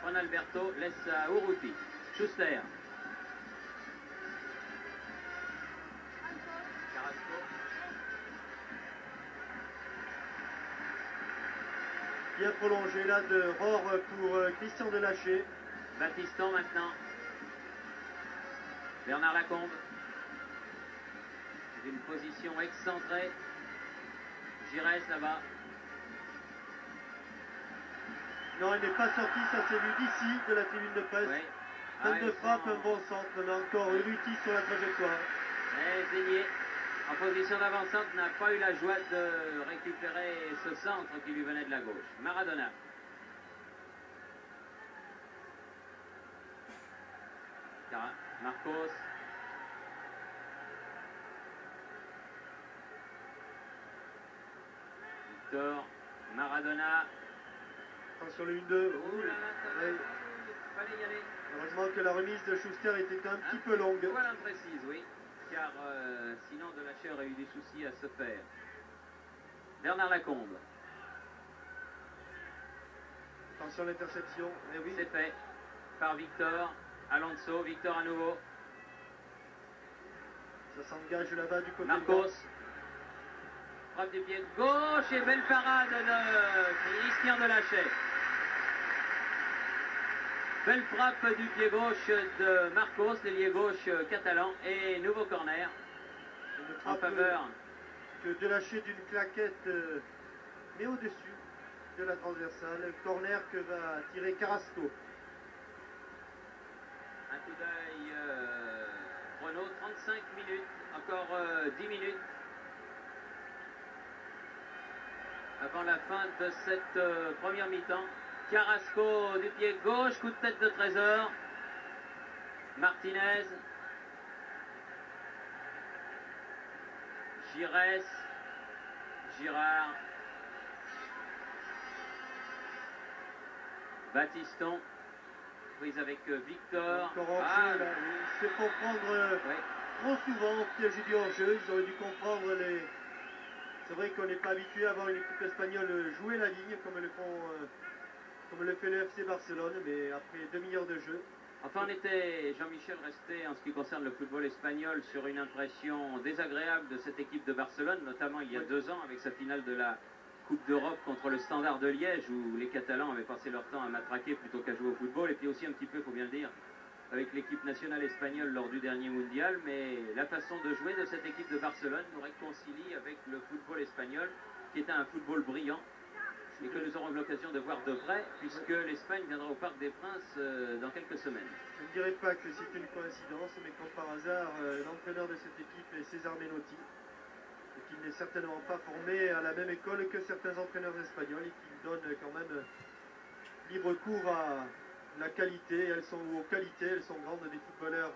Juan Alberto laisse à Urruti. Schuster. Carrasco. Bien prolongé là de Rohr pour Christian Delaché. Battiston maintenant. Bernard Lacombe. Une position excentrée. Giresse là-bas. Non, il n'est pas sorti, ça s'est vu d'ici, de la tribune de presse. Oui. Fin de frappe, un bon centre, mais encore Urruti sur la trajectoire. Et Zénier, en position d'avancante, n'a pas eu la joie de récupérer ce centre qui lui venait de la gauche. Maradona. Marcos. Victor. Maradona. Attention le 1-2. Ouh là là, ça va. Fallait y aller. Heureusement que la remise de Schuster était un petit peu longue. Voilà, imprécise, oui. Car sinon Delaché aurait eu des soucis à se faire. Bernard Lacombe. Attention à l'interception. Eh oui. C'est fait par Victor. Alonso. Victor à nouveau. Ça s'engage là-bas du côté Marcos. Frappe du pied gauche et belle parade de Christian Delaché. Belle frappe du pied gauche de Marcos, l'ailier gauche catalan, et nouveau corner en faveur. Que Delaché d'une claquette, mais au-dessus de la transversale. Corner que va tirer Carrasco. Un coup d'œil Renault, 35 minutes, encore 10 minutes avant la fin de cette première mi-temps. Carrasco du pied gauche, coup de tête de Trésor. Martinez. Giresse. Girard. Battiston. Prise avec Victor. Encore en jeu, là. Il se font prendre trop souvent au piège du hors-jeu. Ils auraient dû comprendre les... C'est vrai qu'on n'est pas habitué à voir une équipe espagnole jouer la ligne comme le fait le FC Barcelone, mais après demi-heure de jeu. Enfin, on était, Jean-Michel, resté en ce qui concerne le football espagnol sur une impression désagréable de cette équipe de Barcelone, notamment il y a 2 ans avec sa finale de la Coupe d'Europe contre le Standard de Liège, où les Catalans avaient passé leur temps à matraquer plutôt qu'à jouer au football, et puis aussi un petit peu, il faut bien le dire, avec l'équipe nationale espagnole lors du dernier mondial, mais la façon de jouer de cette équipe de Barcelone nous réconcilie avec le football espagnol, qui était un football brillant, et que nous aurons l'occasion de voir de près, puisque l'Espagne viendra au Parc des Princes dans quelques semaines. Je ne dirais pas que c'est une coïncidence, mais comme par hasard, l'entraîneur de cette équipe est César Menotti, et qu'il n'est certainement pas formé à la même école que certains entraîneurs espagnols, et qu'il donne quand même libre cours à la qualité. Elles sont aux qualités, elles sont grandes des footballeurs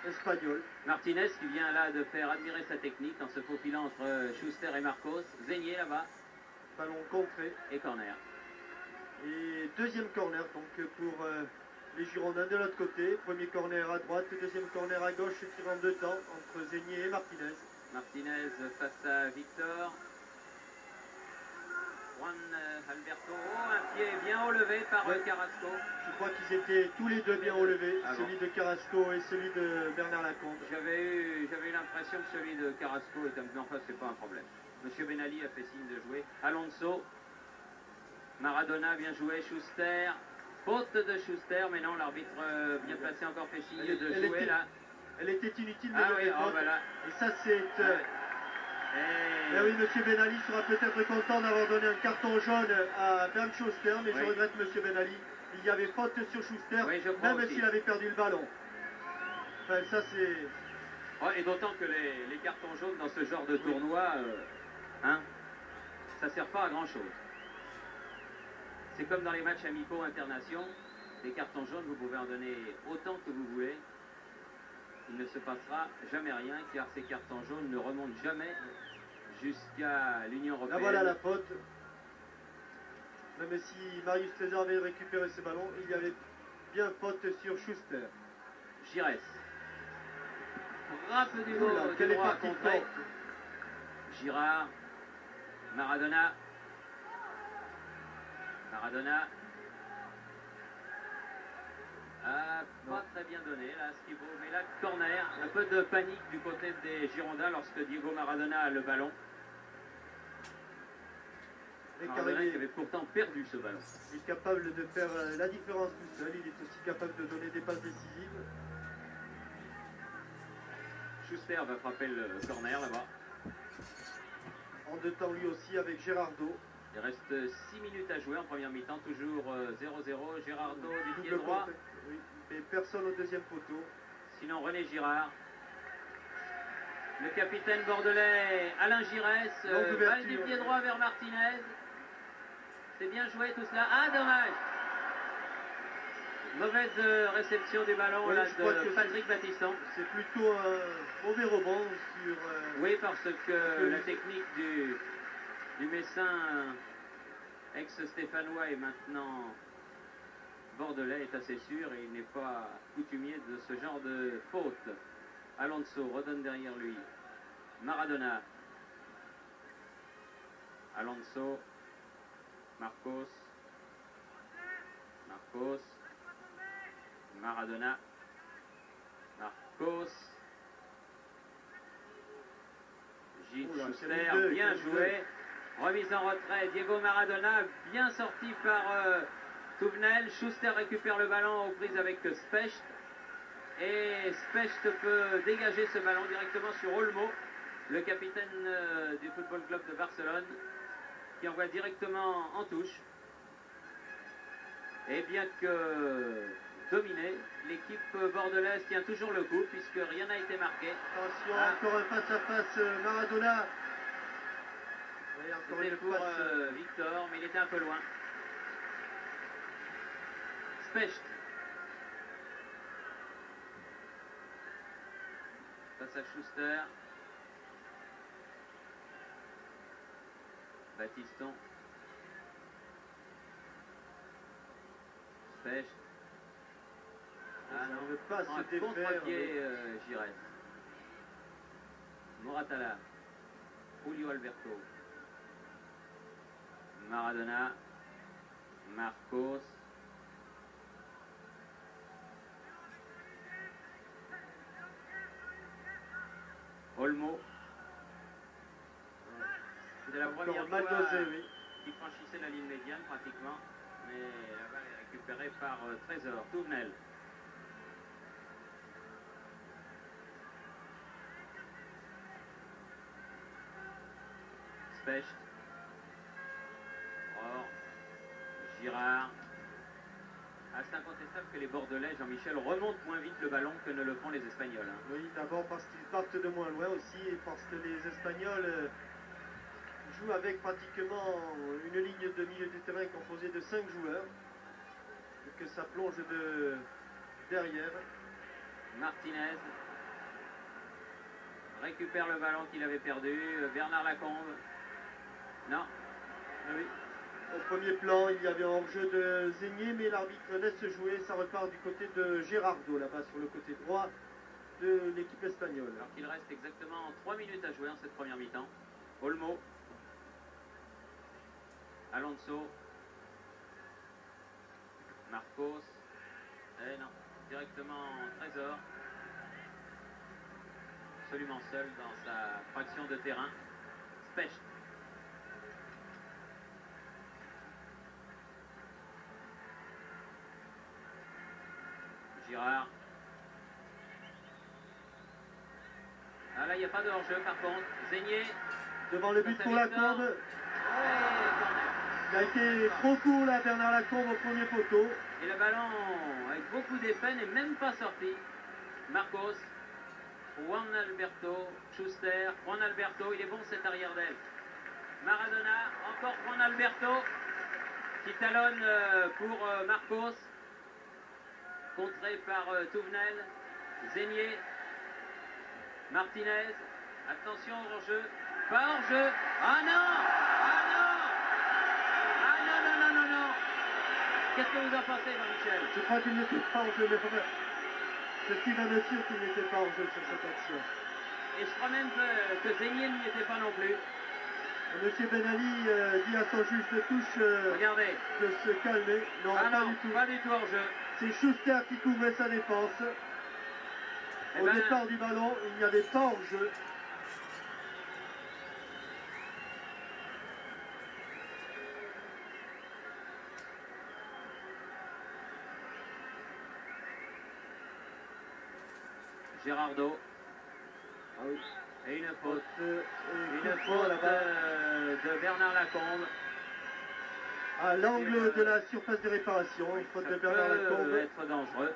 espagnols. Martinez qui vient là de faire admirer sa technique en se faufilant entre Schuster et Marcos. Zénier là-bas. Ballon contré. Et corner. Et deuxième corner donc pour les Girondins de l'autre côté. Premier corner à droite, deuxième corner à gauche, tirant en 2 temps entre Zénier et Martinez. Martinez face à Victor. Juan Alberto, un pied bien haut levé par Carrasco. Je crois qu'ils étaient tous les deux bien haut levés, celui de Carrasco et celui de Bernard Lacombe. J'avais eu l'impression que celui de Carrasco était un peu... Enfin, c'est pas un problème. Monsieur Benali a fait signe de jouer. Alonso. Maradona, bien joué. Schuster. Faute de Schuster, mais non, l'arbitre bien placé encore fait signe de jouer là. Elle était inutile de lever faute. Voilà. Et ça, c'est... oui, M. Benali sera peut-être content d'avoir donné un carton jaune à Bernd Schuster, mais je regrette M. Benali il y avait faute sur Schuster, Oui, je crois même aussi. s'il avait perdu le ballon. Enfin, ça c'est... Ouais, et d'autant que les cartons jaunes dans ce genre de tournoi, hein, ça sert pas à grand chose. C'est comme dans les matchs amicaux internationaux, des cartons jaunes, vous pouvez en donner autant que vous voulez. Il ne se passera jamais rien car ces cartons jaunes ne remontent jamais jusqu'à l'Union Là européenne. voilà la faute. Même si Marius Trésor avait récupéré ce ballon, il y avait bien faute sur Schuster. Giresse. Frappe du Oula, gauche, quelle du est droit partie contré. forte. Girard. Maradona. Maradona. Ah, pas très bien donné là, ce qui vaut. Mais là, corner. Un peu de panique du côté des Girondins lorsque Diego Maradona a le ballon. Maradona qui avait pourtant perdu ce ballon. Il est capable de faire la différence tout seul. Il est aussi capable de donner des passes décisives. Schuster va frapper le corner là-bas. En deux temps lui aussi avec Gerardo. Il reste 6 minutes à jouer en première mi-temps, toujours 0-0. Gerardo du pied Double droit. contact, oui. Mais personne au deuxième poteau. Sinon René Girard. Le capitaine bordelais Alain Giresse. Balle du pied droit vers Martinez. C'est bien joué tout cela. Ah, dommage! Mauvaise réception du ballon là, de Patrick Battiston. C'est plutôt un mauvais rebond sur... Oui, parce que la technique du Messin ex-stéphanois et maintenant bordelais est assez sûre et il n'est pas coutumier de ce genre de faute. Alonso redonne derrière lui. Maradona. Alonso. Marcos. Marcos. Maradona. Marcos. Gilles Schuster, bien joué. Remise en retrait. Diego Maradona, bien sorti par Touvenel. Schuster récupère le ballon aux prises avec Specht. Et Specht peut dégager ce ballon directement sur Olmo, le capitaine du Football Club de Barcelone, qui envoie directement en touche. Et bien que dominée, l'équipe bordelaise tient toujours le coup puisque rien n'a été marqué. Attention, encore un face-à-face Maradona. C'était pour Victor, mais il était un peu loin. Specht. Face à Schuster. Battiston. Specht. Ah non, ne veut pas se défaire. contre-pied Giresse. Moratala. Julio Alberto. Maradona. Marcos. Olmo. C'est la première fois qu'il franchissait la ligne médiane pratiquement, mais la balle est récupérée par Trésor. Touvenel. Specht. Or. Girard. Ah, c'est incontestable que les Bordelais, Jean-Michel, remontent moins vite le ballon que ne le font les Espagnols. Hein. Oui, d'abord parce qu'ils partent de moins loin aussi et parce que les Espagnols jouent avec pratiquement une ligne de milieu de terrain composée de 5 joueurs et que ça plonge de derrière. Martinez récupère le ballon qu'il avait perdu. Bernard Lacombe. Non. Oui. Au premier plan, il y avait un hors-jeu de Zégnier, mais l'arbitre laisse jouer. Ça repart du côté de Gerardo, là-bas sur le côté droit de l'équipe espagnole. Alors qu'il reste exactement 3 minutes à jouer en cette première mi-temps. Olmo. Alonso. Marcos. Eh non, directement Trésor. Absolument seul dans sa fraction de terrain. Specht. Girard. Ah là, il n'y a pas de hors-jeu par contre. Zégnier. Devant le but pour Lacombe. Il a été trop court là, Bernard Lacombe au premier poteau. Et le ballon avec beaucoup d'effet n'est même pas sorti. Marcos, Juan Alberto, Schuster, Juan Alberto, il est bon cet arrière d'aile. Maradona, encore Juan Alberto, qui talonne pour Marcos, contré par Touvenel, Zénier, Martinez, attention hors-jeu, pas hors-jeu, ah non, ah non, ah non, non, non, non, non, qu'est-ce que vous en pensez, Jean-Michel? Je crois qu'il n'était pas en jeu, mais c'est ce qui va me dire qu'il n'était pas en jeu sur cette action. Et je crois même que Zénier n'y était pas non plus. Monsieur Ben Ali dit à son juge de touche Regardez. De se calmer. Non, ah pas non, du tout. Pas du tout hors jeu. C'est Schuster qui couvrait sa défense. Au départ du ballon, il n'y avait pas hors jeu. Gérardo. Ah oui. Et une faute. Une faute de Bernard Lacombe. À l'angle de la surface de réparation, oui, faute de Bernard Lacombe. Ça peut être dangereux.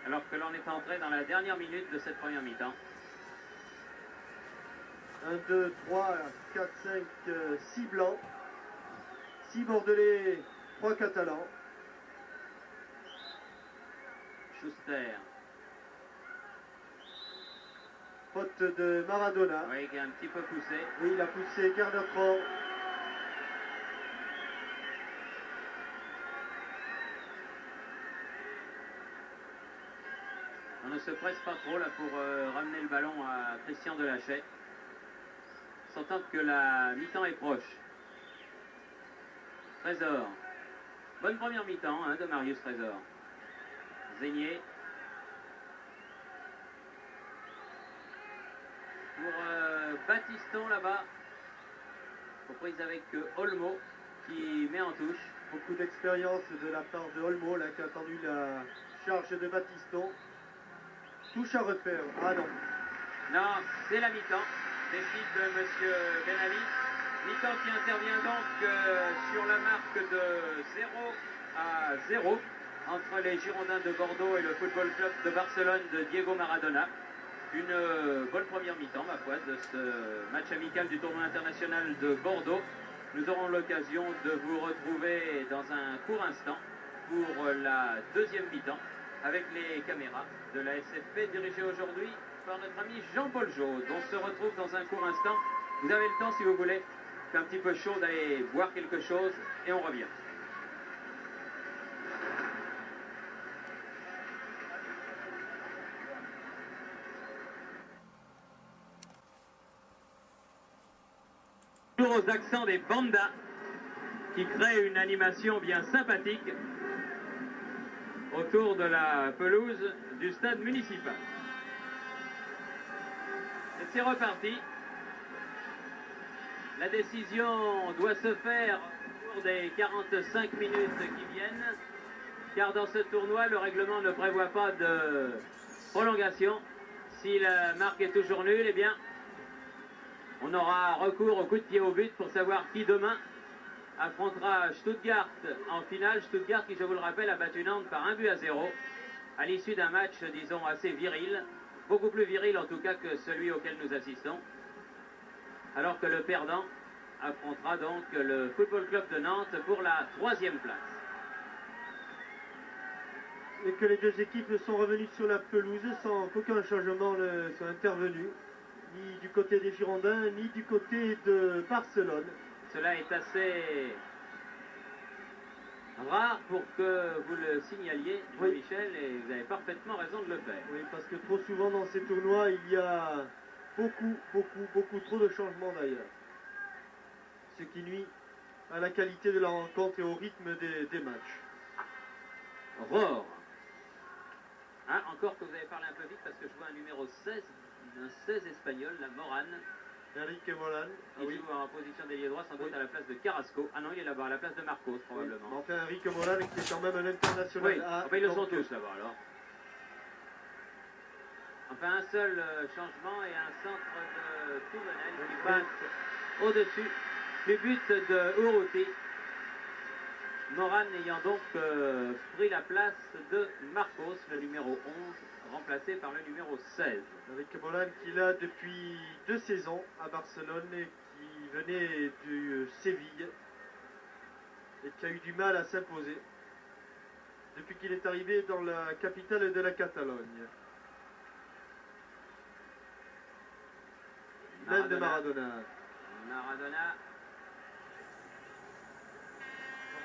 Alors que l'on est entré dans la dernière minute de cette première mi-temps. 1, 2, 3, 4, 5, 6 blancs. 6 bordelais, 3 catalans. Schuster. Faute de Maradona. Oui, qui a un petit peu poussé. Oui, il a poussé Gardatron. On ne se presse pas trop là pour ramener le ballon à Christian Delachet. Sentant que la mi-temps est proche. Trésor. Bonne première mi-temps hein, de Marius Trésor. Zénier. Pour Batiston là-bas. Reprise avec Olmo qui met en touche. Beaucoup d'expérience de la part de Olmo là, qui a attendu la charge de Batiston. Touche à refaire. Ah non. Non, c'est la mi-temps. Décide de M. Ben Ali. Mi-temps qui intervient donc sur la marque de 0-0 entre les Girondins de Bordeaux et le Football Club de Barcelone de Diego Maradona. Une bonne première mi-temps, ma foi, de ce match amical du tournoi international de Bordeaux. Nous aurons l'occasion de vous retrouver dans un court instant pour la deuxième mi-temps avec les caméras de la SFP dirigée aujourd'hui par notre ami Jean-Paul Jaude. On se retrouve dans un court instant. Vous avez le temps, si vous voulez, c'est un petit peu chaud d'aller boire quelque chose et on revient. Toujours aux accents des bandas qui créent une animation bien sympathique autour de la pelouse du stade municipal. Et c'est reparti. La décision doit se faire au cours des 45 minutes qui viennent, car dans ce tournoi, le règlement ne prévoit pas de prolongation. Si la marque est toujours nulle, eh bien, on aura recours au coup de pied au but pour savoir qui demain affrontera Stuttgart en finale. Stuttgart qui, je vous le rappelle, a battu Nantes par 1-0 à l'issue d'un match, disons, assez viril, beaucoup plus viril en tout cas que celui auquel nous assistons, alors que le perdant affrontera donc le Football Club de Nantes pour la 3e place. Et que les deux équipes sont revenues sur la pelouse sans qu'aucun changement ne soit intervenu, ni du côté des Girondins, ni du côté de Barcelone. Cela est assez rare pour que vous le signaliez, Jean-Michel, et vous avez parfaitement raison de le faire. Oui, parce que trop souvent dans ces tournois, il y a beaucoup trop de changements d'ailleurs. Ce qui nuit à la qualité de la rencontre et au rythme des matchs. Rohr. Hein, encore que vous avez parlé un peu vite parce que je vois un numéro 16, un 16 espagnol, la Morane. Enrique Moran. Il joue en position d'ailier droit, sans doute à la place de Carrasco. Ah non, il est là-bas, à la place de Marcos, probablement. Oui. Enfin, Enrique Moran qui est quand même un international. Oui, enfin, ils le sont tous là-bas, alors. Enfin, un seul changement et un centre de Touvenel qui passe au-dessus les buts de Urruti. Moran ayant donc pris la place de Marcos, le numéro 11, remplacé par le numéro 16. Avec Moran qui l'a depuis 2 saisons à Barcelone et qui venait du Séville et qui a eu du mal à s'imposer depuis qu'il est arrivé dans la capitale de la Catalogne. Main de Maradona. Maradona.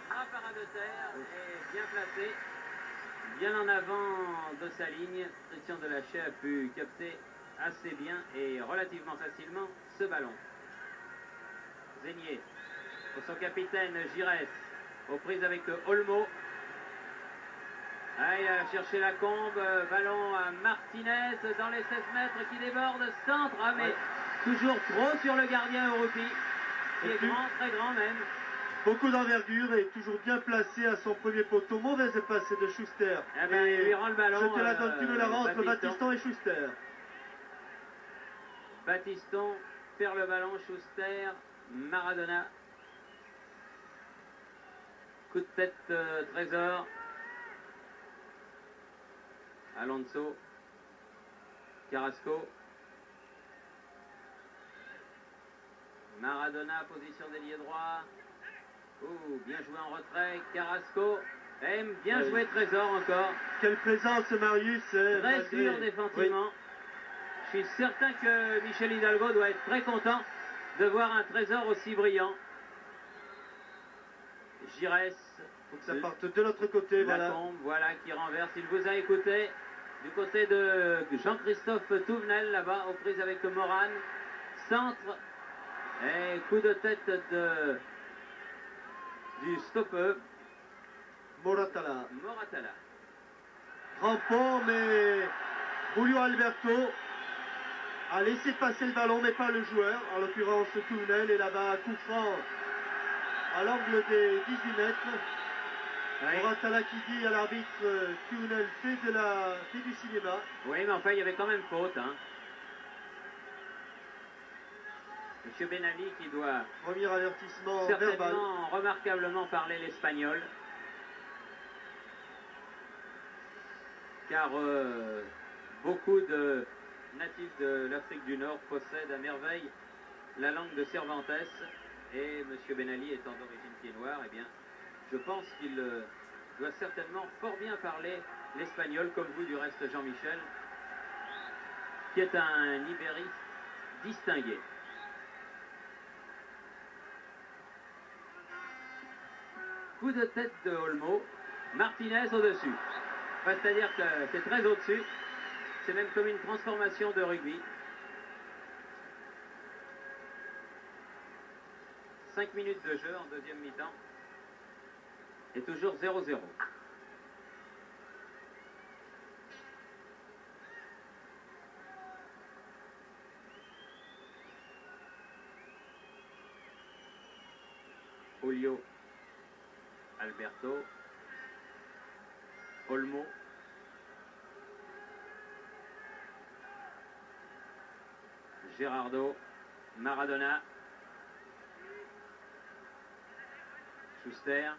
Un parade de terre est bien placé, bien en avant de sa ligne. Christian Delachet a pu capter assez bien et relativement facilement ce ballon. Zénier pour son capitaine Giresse, aux prises avec Olmo. Ah, il a cherché la combe, ballon à Martinez dans les 16 mètres qui déborde, centre, ah, mais toujours trop sur le gardien Urruti, qui est grand, très grand même. Beaucoup d'envergure et toujours bien placé à son premier poteau. Mauvaise passe de Schuster. Eh ben, il lui rend le ballon. Je te la donne, tu me la rends entre Battiston et Schuster. Battiston perd le ballon, Schuster, Maradona. Coup de tête Trésor. Alonso. Carrasco. Maradona, position d'ailier droit. Oh, bien joué en retrait, Carrasco. Bien joué Trésor encore. Quelle présence Marius. Très sûr défensivement. Oui. Je suis certain que Michel Hidalgo doit être très content de voir un Trésor aussi brillant. Giresse. Faut que ça parte de l'autre côté, voilà. Voilà, qui renverse. Il vous a écouté du côté de Jean-Christophe Touvenel, là-bas, aux prises avec Moran. Centre. Et coup de tête du stoppeur. Moratala. Moratala. Rampant, mais Julio Alberto a laissé passer le ballon, mais pas le joueur, en l'occurrence Touvenel, et là-bas, coup franc à l'angle des 18 mètres. Oui. Moratala qui dit à l'arbitre, Touvenel fait du cinéma. Oui, mais enfin, il y avait quand même faute. Hein. Monsieur Benali qui doit premier avertissement certainement verbal. Remarquablement parler l'espagnol. Car beaucoup de natifs de l'Afrique du Nord possèdent à merveille la langue de Cervantes. Et monsieur Benali étant d'origine pied-noire, eh bien, je pense qu'il doit certainement fort bien parler l'espagnol, comme vous du reste Jean-Michel, qui est un Ibéri distingué. Coup de tête de Olmo, Martinez au-dessus. Enfin, c'est-à-dire que c'est très au-dessus. C'est même comme une transformation de rugby. 5 minutes de jeu en deuxième mi-temps. Et toujours 0-0. Julio Alberto. Olmo. Gerardo. Maradona. Schuster.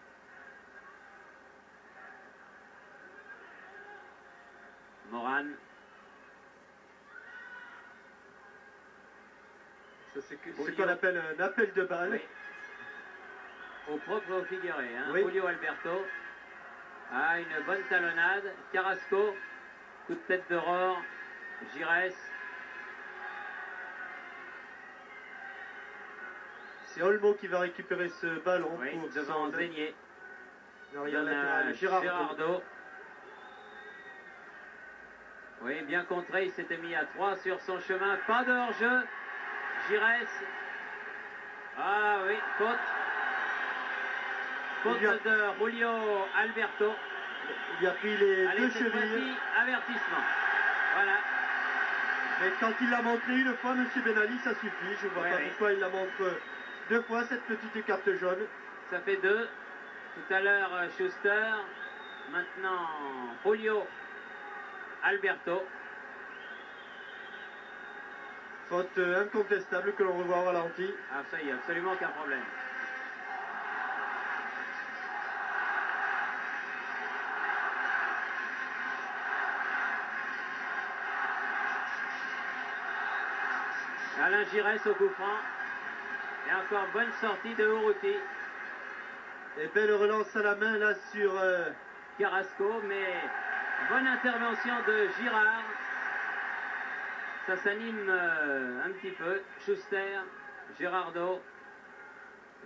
Moran. C'est ce qu'on appelle un appel de balle. Oui. Au propre au figuré. Hein. Oui. Julio Alberto. Ah, une bonne talonnade. Carrasco. Coup de tête de Rohr. Giresse. C'est Olmo qui va récupérer ce ballon pour devant Zénier. Girardo. Oui, bien contré, il s'était mis à 3 sur son chemin. Pas de hors-jeu. Giresse. Ah oui, faute. Faute de Julio Alberto. Il a pris les deux chevilles. Avertissement. Voilà. Mais quand il l'a montré une fois, M. Benali, ça suffit. Je ne vois pas pourquoi il la montre 2 fois, cette petite carte jaune. Ça fait 2. Tout à l'heure, Schuster. Maintenant, Julio Alberto. Faute incontestable que l'on revoit au ralenti. Ah, ça y est, absolument aucun problème. Alain Giresse au coup franc. Et encore bonne sortie de Urruti. Et belle relance à la main là sur Carrasco, mais bonne intervention de Girard. Ça s'anime un petit peu. Schuster, Gerardo,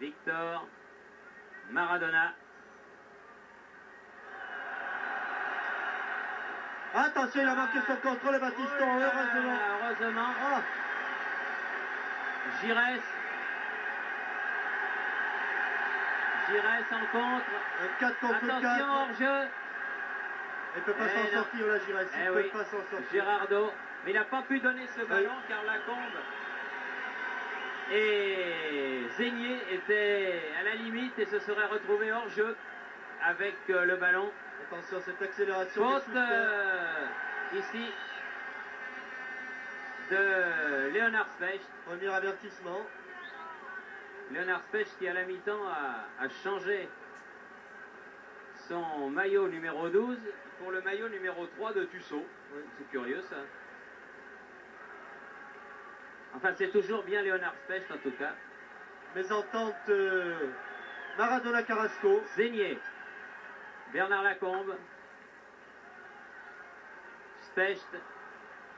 Victor, Maradona. Attention, il a marqué son contrôle, Battiston, heureusement. Heureusement. Oh. Giresse en contre. Un 4 contre 4. Attention, hors-jeu. Il ne peut pas s'en sortir là, Giresse. Il ne peut pas s'en sortir. Gerardo. Mais il n'a pas pu donner ce ballon car Lacombe et Zégnier étaient à la limite et se seraient retrouvés hors jeu avec le ballon. Attention, cette accélération. Faute ici de Léonard Specht. Premier avertissement. Léonard Specht qui à la mi-temps a changé son maillot numéro 12 pour le maillot numéro 3 de Tussaud. Oui, c'est curieux ça. Enfin, c'est toujours bien Léonard Specht en tout cas. Mésentente Maradona Carrasco. Zégnier. Bernard Lacombe. Specht.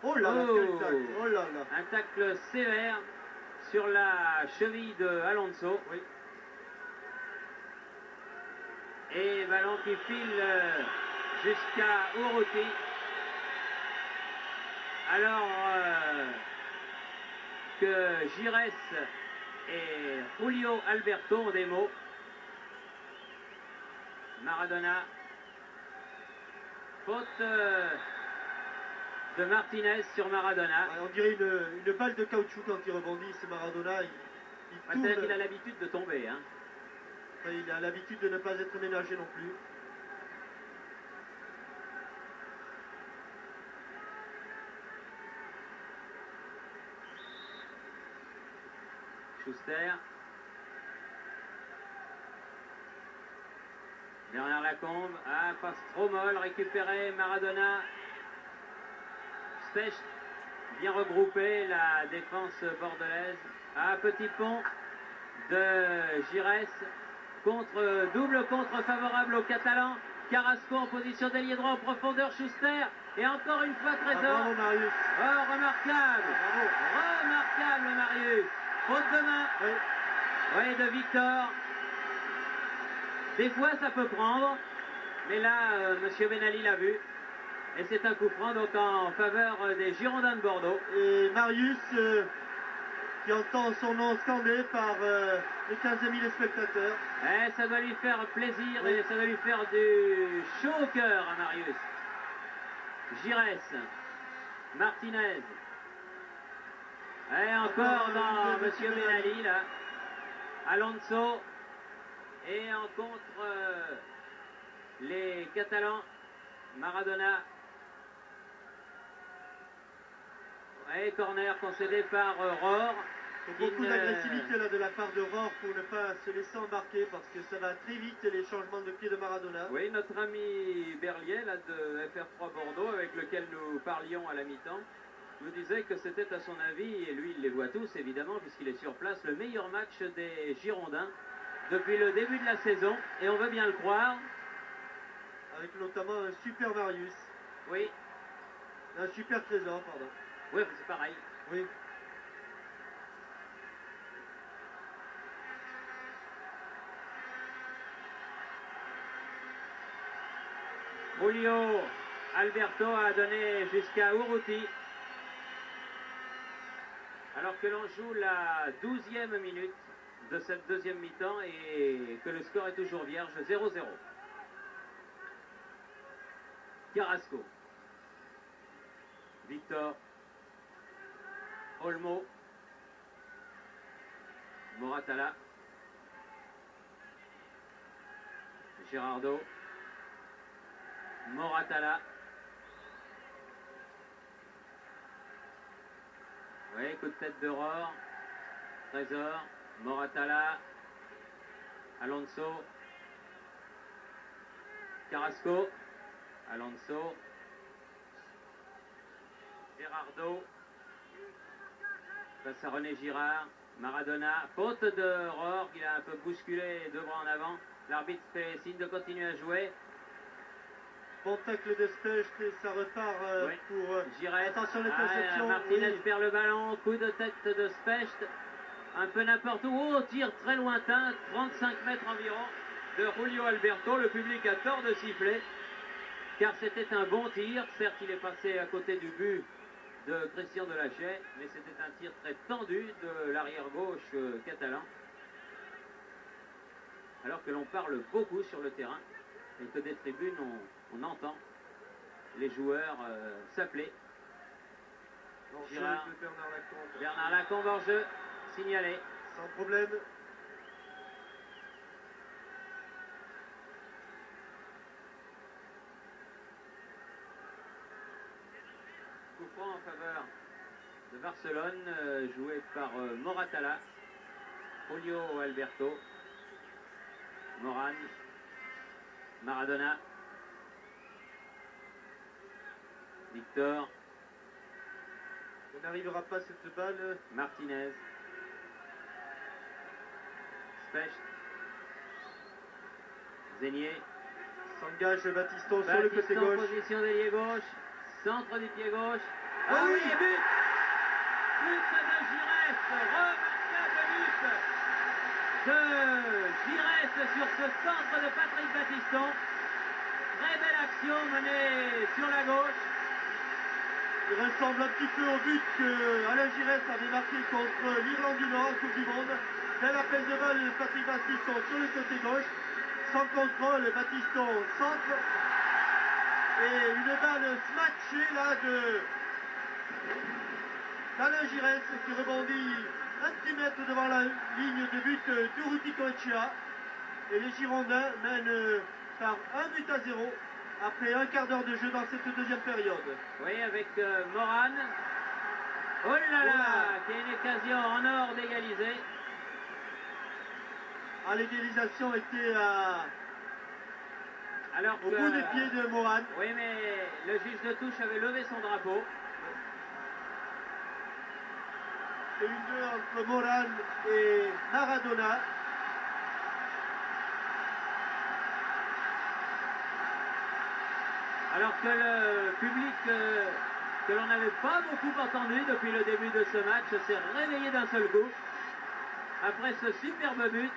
Oh là là, quel tacle. Oh là là. Un tacle sévère sur la cheville de Alonso. Oui. Et ballon qui file jusqu'à Urruti. Alors que Giresse et Julio Alberto ont des mots. Maradona. Faute de Martinez sur Maradona. On dirait une balle de caoutchouc quand il rebondit, c'est Maradona. Il tourne. C'est qu'il a l'habitude de tomber. Hein. Il a l'habitude de ne pas être ménagé non plus. Schuster. Bernard Lacombe. Ah, passe trop molle. Récupéré Maradona. Specht. Bien regroupé la défense bordelaise. Ah, petit pont de Giresse. Double contre favorable aux Catalans. Carrasco en position d'ailier droit en profondeur. Schuster. Et encore une fois Trésor. Bravo Marius. Oh, remarquable. Bravo. Remarquable Marius. Faute de main. Oui, de Victor. Des fois ça peut prendre. Mais là, Monsieur Benali l'a vu. Et c'est un coup franc donc en faveur des Girondins de Bordeaux. Et Marius qui entend son nom scandé par les 15 000 spectateurs. Eh, ça doit lui faire plaisir et ça doit lui faire du chaud au cœur à Marius. Giresse, Martinez. Et encore dans Monsieur Benali là. Alonso. Et en contre les Catalans. Maradona. Et corner concédé par Rohr. Beaucoup d'agressivité là de la part de Rohr pour ne pas se laisser embarquer parce que ça va très vite les changements de pied de Maradona. Oui, notre ami Berlier là, de FR3 Bordeaux avec lequel nous parlions à la mi-temps nous disait que c'était à son avis, et lui il les voit tous évidemment puisqu'il est sur place, le meilleur match des Girondins depuis le début de la saison et on veut bien le croire. Avec notamment un super Marius. Oui. Un super Trésor, pardon. Oui, c'est pareil. Oui. Julio Alberto a donné jusqu'à Urruti. Alors que l'on joue la 12e minute de cette deuxième mi-temps et que le score est toujours vierge, 0-0. Carrasco. Victor. Olmo. Moratala. Gerardo. Moratala. Oui, coup de tête de Rohr. Trésor. Moratala. Alonso. Carrasco. Alonso. Gerardo. Face à René Girard. Maradona. Faute de Rohr, qui a un peu bousculé deux bras en avant. L'arbitre fait signe de continuer à jouer. Bon tacle de Specht et ça repart Oui. pour Giresse. attention l'interception. Martinez Oui. perd le ballon. Coup de tête de Specht. Un peu n'importe où. Oh, tir très lointain. 35 mètres environ de Julio Alberto. Le public a tort de siffler. Car c'était un bon tir. Certes, il est passé à côté du but de Christian Delachet, mais c'était un tir très tendu de l'arrière gauche catalan. Alors que l'on parle beaucoup sur le terrain et que des tribunes, on entend les joueurs s'appeler. Girard, De Bernard Lacombe. Bernard Lacombe hors jeu, signalé. Sans problème. Coup franc en faveur de Barcelone, joué par Moratala, Julio Alberto, Moran, Maradona, Victor, On n'arrivera pas à cette balle. Martinez, Specht, Zenier, S'engage Batiston sur le côté Battiston, gauche. position d'ailier gauche, centre du pied gauche. Ah oui, but! But de Giresse, remarquable but de Giresse sur ce centre de Patrick Battiston. Très belle action menée sur la gauche. Il ressemble un petit peu au but que Alain Giresse avait marqué contre l'Irlande du Nord en Coupe du Monde. Bel appel de balle de Patrick Battiston sur le côté gauche. Sans contrôle, Battiston centre. Et une balle smatchée là d'Alain Giresse qui rebondit un petit mètre devant la ligne de but d'Urruti Coechea. Et les Girondins mènent par 1-0 après un quart d'heure de jeu dans cette deuxième période. Oui, avec Moran. Oh là là, qui a une occasion en or d'égaliser. Ah, l'égalisation était Alors au que, bout des pieds de Moran. oui, mais le juge de touche avait levé son drapeau. Et une 2 entre Moran et Maradona. Alors que le public que l'on n'avait pas beaucoup entendu depuis le début de ce match s'est réveillé d'un seul coup après ce superbe but.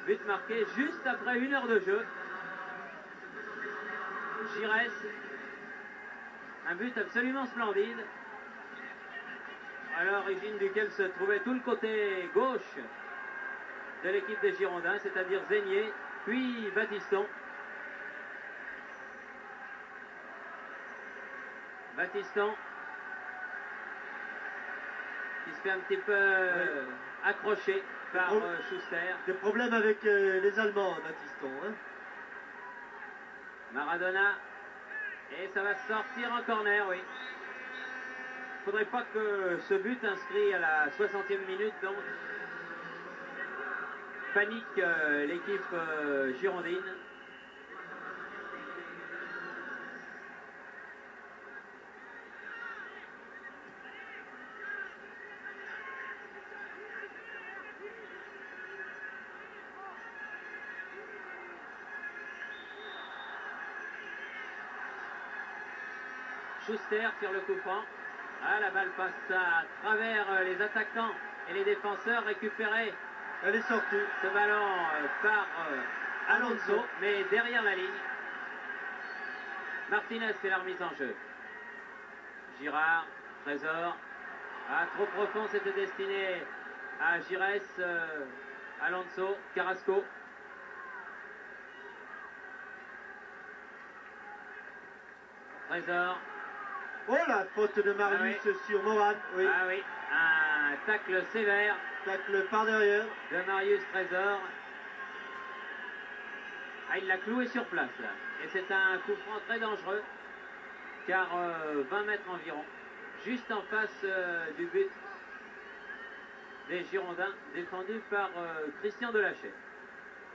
But marqué juste après 1 heure de jeu. Giresse, un but absolument splendide, à l'origine duquel se trouvait tout le côté gauche de l'équipe des Girondins, c'est-à-dire Zenier, puis Battiston. Battiston qui se fait un petit peu accrocher par Schuster. Des problèmes avec les Allemands, Battiston. Hein. Maradona, et ça va sortir en corner, oui. Il ne faudrait pas que ce but inscrit à la 60e minute, donc, panique l'équipe girondine. Schuster tire le coup franc. Ah, la balle passe à travers les attaquants et les défenseurs récupérés. Elle est sortie. Ce ballon par Alonso, mais derrière la ligne. Martinez fait la remise en jeu. Girard, Trésor. Ah, trop profond, c'était destiné à Giresse, Alonso, Carrasco. Trésor. Oh, la faute de Marius sur Moran. Oui. Ah oui, un tacle sévère. Tacle par derrière. De Marius Trésor. Ah, il l'a cloué sur place là. Et c'est un coup franc très dangereux, car 20 mètres environ, juste en face du but des Girondins, défendu par Christian Delachais.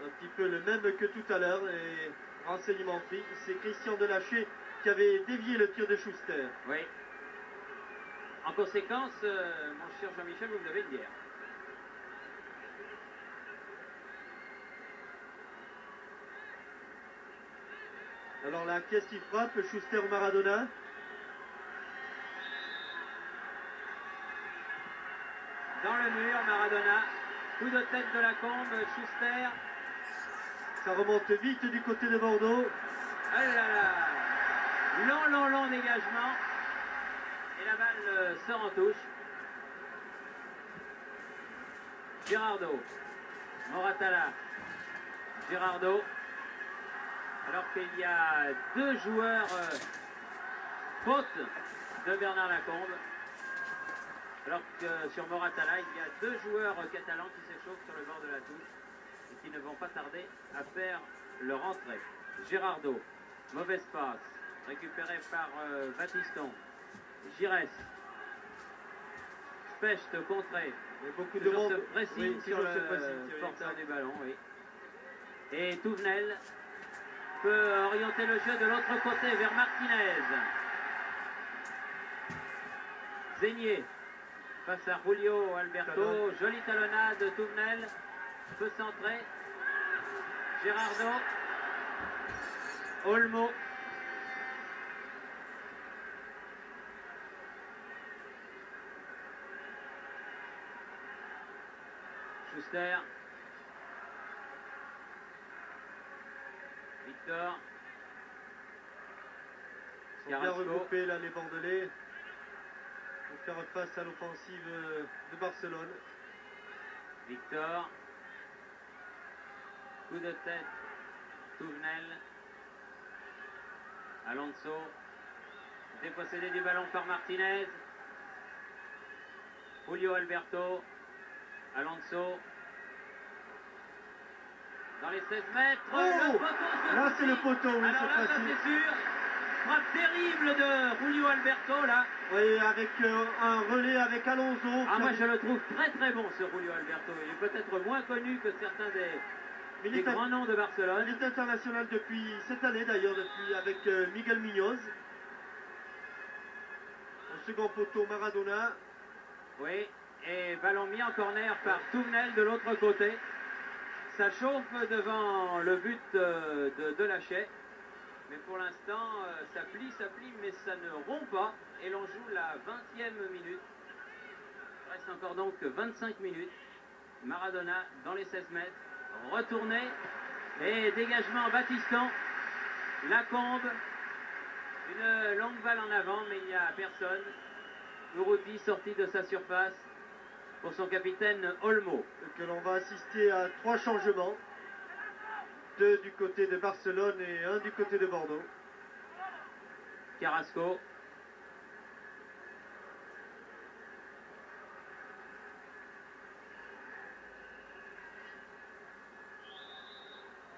Un petit peu le même que tout à l'heure, et renseignement pris, c'est Christian Delachais qui avait dévié le tir de Schuster. Oui. En conséquence, mon cher Jean-Michel, vous me devez une bière. Alors là, qu'est-ce qui frappe, Schuster ou Maradona? Dans le mur, Maradona. Coup de tête de la Combe, Schuster. Ça remonte vite du côté de Bordeaux. Oh là là. Long dégagement. Et la balle sort en touche. Girardot. Moratala. Girardot. Alors qu'il y a deux joueurs faute de Bernard Lacombe. Alors que sur Moratala, il y a deux joueurs catalans qui s'échauffent sur le bord de la touche et qui ne vont pas tarder à faire leur entrée. Girardot, mauvaise passe, récupéré par Batiston. Giresse. Specht contré. Beaucoup de Toujours monde. ce pressing Oui, sur toujours le ce pressing, oui, porteur exact. du ballon. Oui. Et Touvenel peut orienter le jeu de l'autre côté vers Martinez. Zénier face à Julio Alberto. Jolie talonnade de Touvenel. Peut centrer. Girardot. Olmo. Schuster. Victor. Ils sont bien regroupés là les Bordelais pour faire face à l'offensive de Barcelone. Victor. Coup de tête. Touvenel. Alonso. Dépossédé du ballon par Martinez. Julio Alberto. Alonso. Dans les 16 mètres. Oh, le poteau. là c'est le poteau, oui, Alors là, ça c'est sûr. Frappe terrible de Julio Alberto là. Oui, avec un relais avec Alonso. Ah, moi je le trouve très bon ce Julio Alberto. Il est peut-être moins connu que certains des grands noms de Barcelone. Il est international depuis cette année d'ailleurs, depuis avec Miguel Muñoz. Au second poteau, Maradona. Oui, et ballon mis en corner par Touvenel de l'autre côté. Ça chauffe devant le but de Delachais. Mais pour l'instant, ça plie, mais ça ne rompt pas. Et l'on joue la 20e minute. Il reste encore donc 25 minutes. Maradona dans les 16 mètres. Retourné. Et dégagement Batiston. Lacombe. Une longue balle en avant, mais il n'y a personne. Urruti sorti de sa surface pour son capitaine Olmo. Que l'on va assister à 3 changements. 2 du côté de Barcelone et 1 du côté de Bordeaux. Carrasco.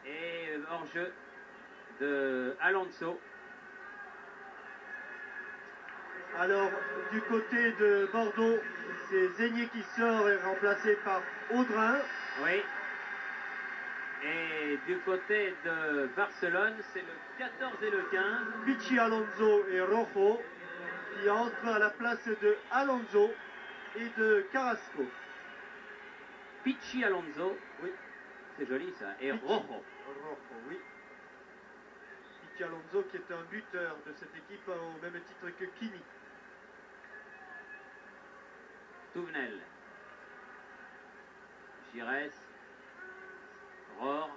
Et hors-jeu de Alonso. Alors, du côté de Bordeaux, c'est Zénier qui sort et remplacé par Audrin. Oui. Et du côté de Barcelone, c'est le 14 et le 15. Pichi Alonso et Rojo qui entrent à la place de Alonso et de Carrasco. Pichi Alonso. Oui. C'est joli ça. Et Pichi. Rojo. Rojo, oui. Pichi Alonso qui est un buteur de cette équipe au même titre que Kini. Touvenel. Giresse. Rohr.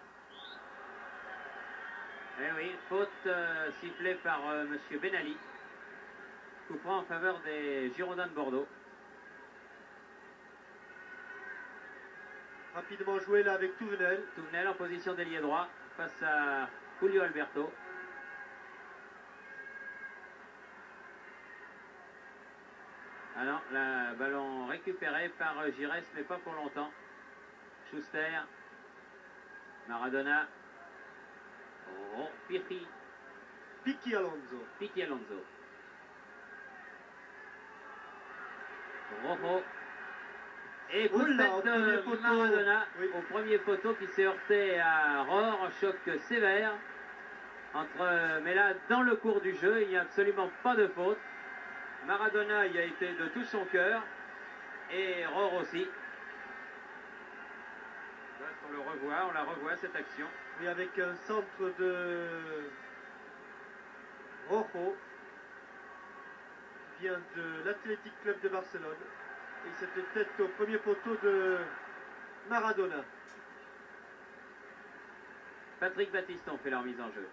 Eh oui, faute sifflée par Monsieur Benali. Coup franc en faveur des Girondins de Bordeaux. Rapidement joué là avec Touvenel. Touvenel en position d'ailier droit face à Julio Alberto. Ah non, le ballon récupéré par Giresse, mais pas pour longtemps. Schuster. Maradona. Oh, Piqui Alonso. Piqui Alonso. Rojo. Et coup de tête de Maradona au premier poteau qui s'est heurté à Rohr, choc sévère. Mais là, dans le cours du jeu, il n'y a absolument pas de faute. Maradona y a été de tout son cœur. Et Rohr aussi. Là, on la revoit cette action. Et avec un centre de Rojo, qui vient de l'Athletic Club de Barcelone. Et cette tête au premier poteau de Maradona. Patrick Battiston fait leur mise en jeu.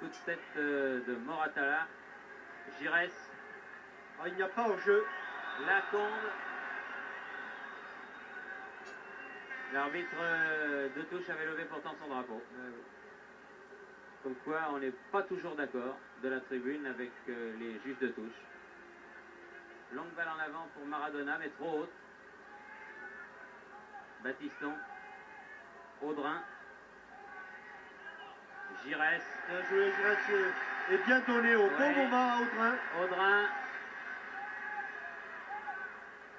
Coup de tête de Moratala. Giresse. Ah, il n'y a pas en jeu. Lacombe. L'arbitre de touche avait levé pourtant son drapeau. Comme quoi on n'est pas toujours d'accord de la tribune avec les juges de touche. Longue balle en avant pour Maradona, mais trop haute. Battiston. Audrin. Giresse. Bien joué, Giresse est bien donné au bon moment à Audrin. Audrin.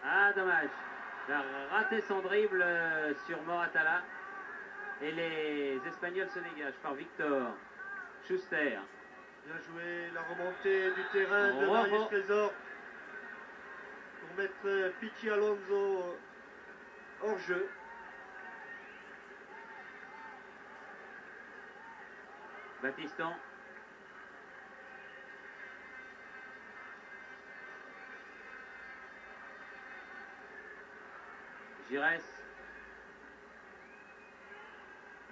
Ah, dommage. Il a raté son dribble sur Moratala. Et les Espagnols se dégagent par Victor. Schuster. Bien joué, la remontée du terrain de Marius Trésor pour mettre Piqui Alonso hors jeu. Battiston. Giresse.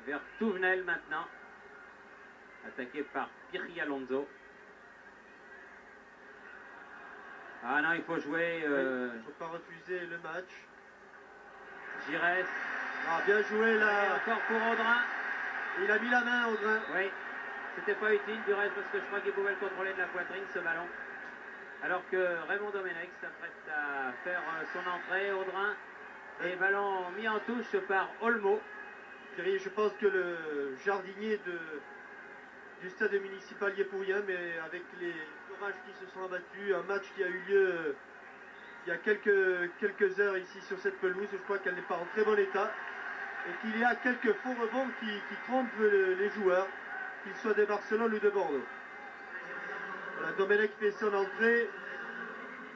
Vers Touvenel maintenant. Attaqué par Piqui Alonso. Ah non, il faut jouer. Il ne faut pas refuser le match. Giresse. Ah, bien joué là. Et encore pour Audrin. Il a mis la main, Audrin. Oui, c'était pas utile du reste parce que je crois qu'il pouvait le contrôler de la poitrine ce ballon. Alors que Raymond Domenech s'apprête à faire son entrée. Audrin. Et ballon mis en touche par Olmo. Thierry, je pense que le jardinier du stade municipal y est pour rien, mais avec les orages qui se sont abattus, un match qui a eu lieu il y a quelques heures ici sur cette pelouse, je crois qu'elle n'est pas en très bon état, et qu'il y a quelques faux rebonds qui trompent les joueurs, qu'ils soient de Barcelone ou de Bordeaux. Voilà, Domenech fait son entrée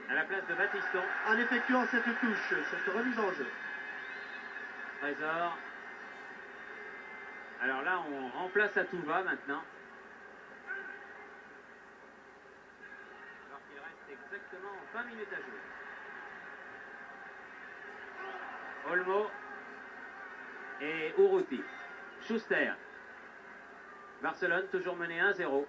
à la place de Battiston. En effectuant cette touche, cette remise en jeu. Trésor. Alors là, on remplace à tout va maintenant. Alors qu'il reste exactement 20 minutes à jouer. Olmo et Urruti. Schuster. Barcelone toujours mené 1-0.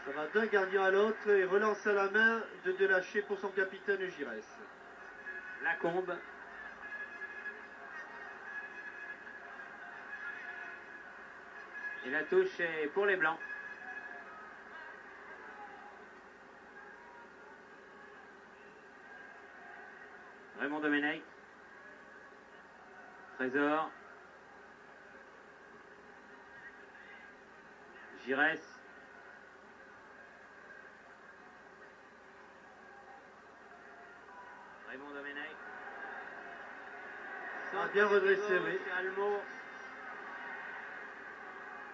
Ça va d'un gardien à l'autre et relance à la main de Delaché pour son capitaine Giresse. Lacombe. Et la touche est pour les Blancs. Raymond Domenech. Trésor. Giresse. Raymond Domenech. Bien redressé, oui. Almo.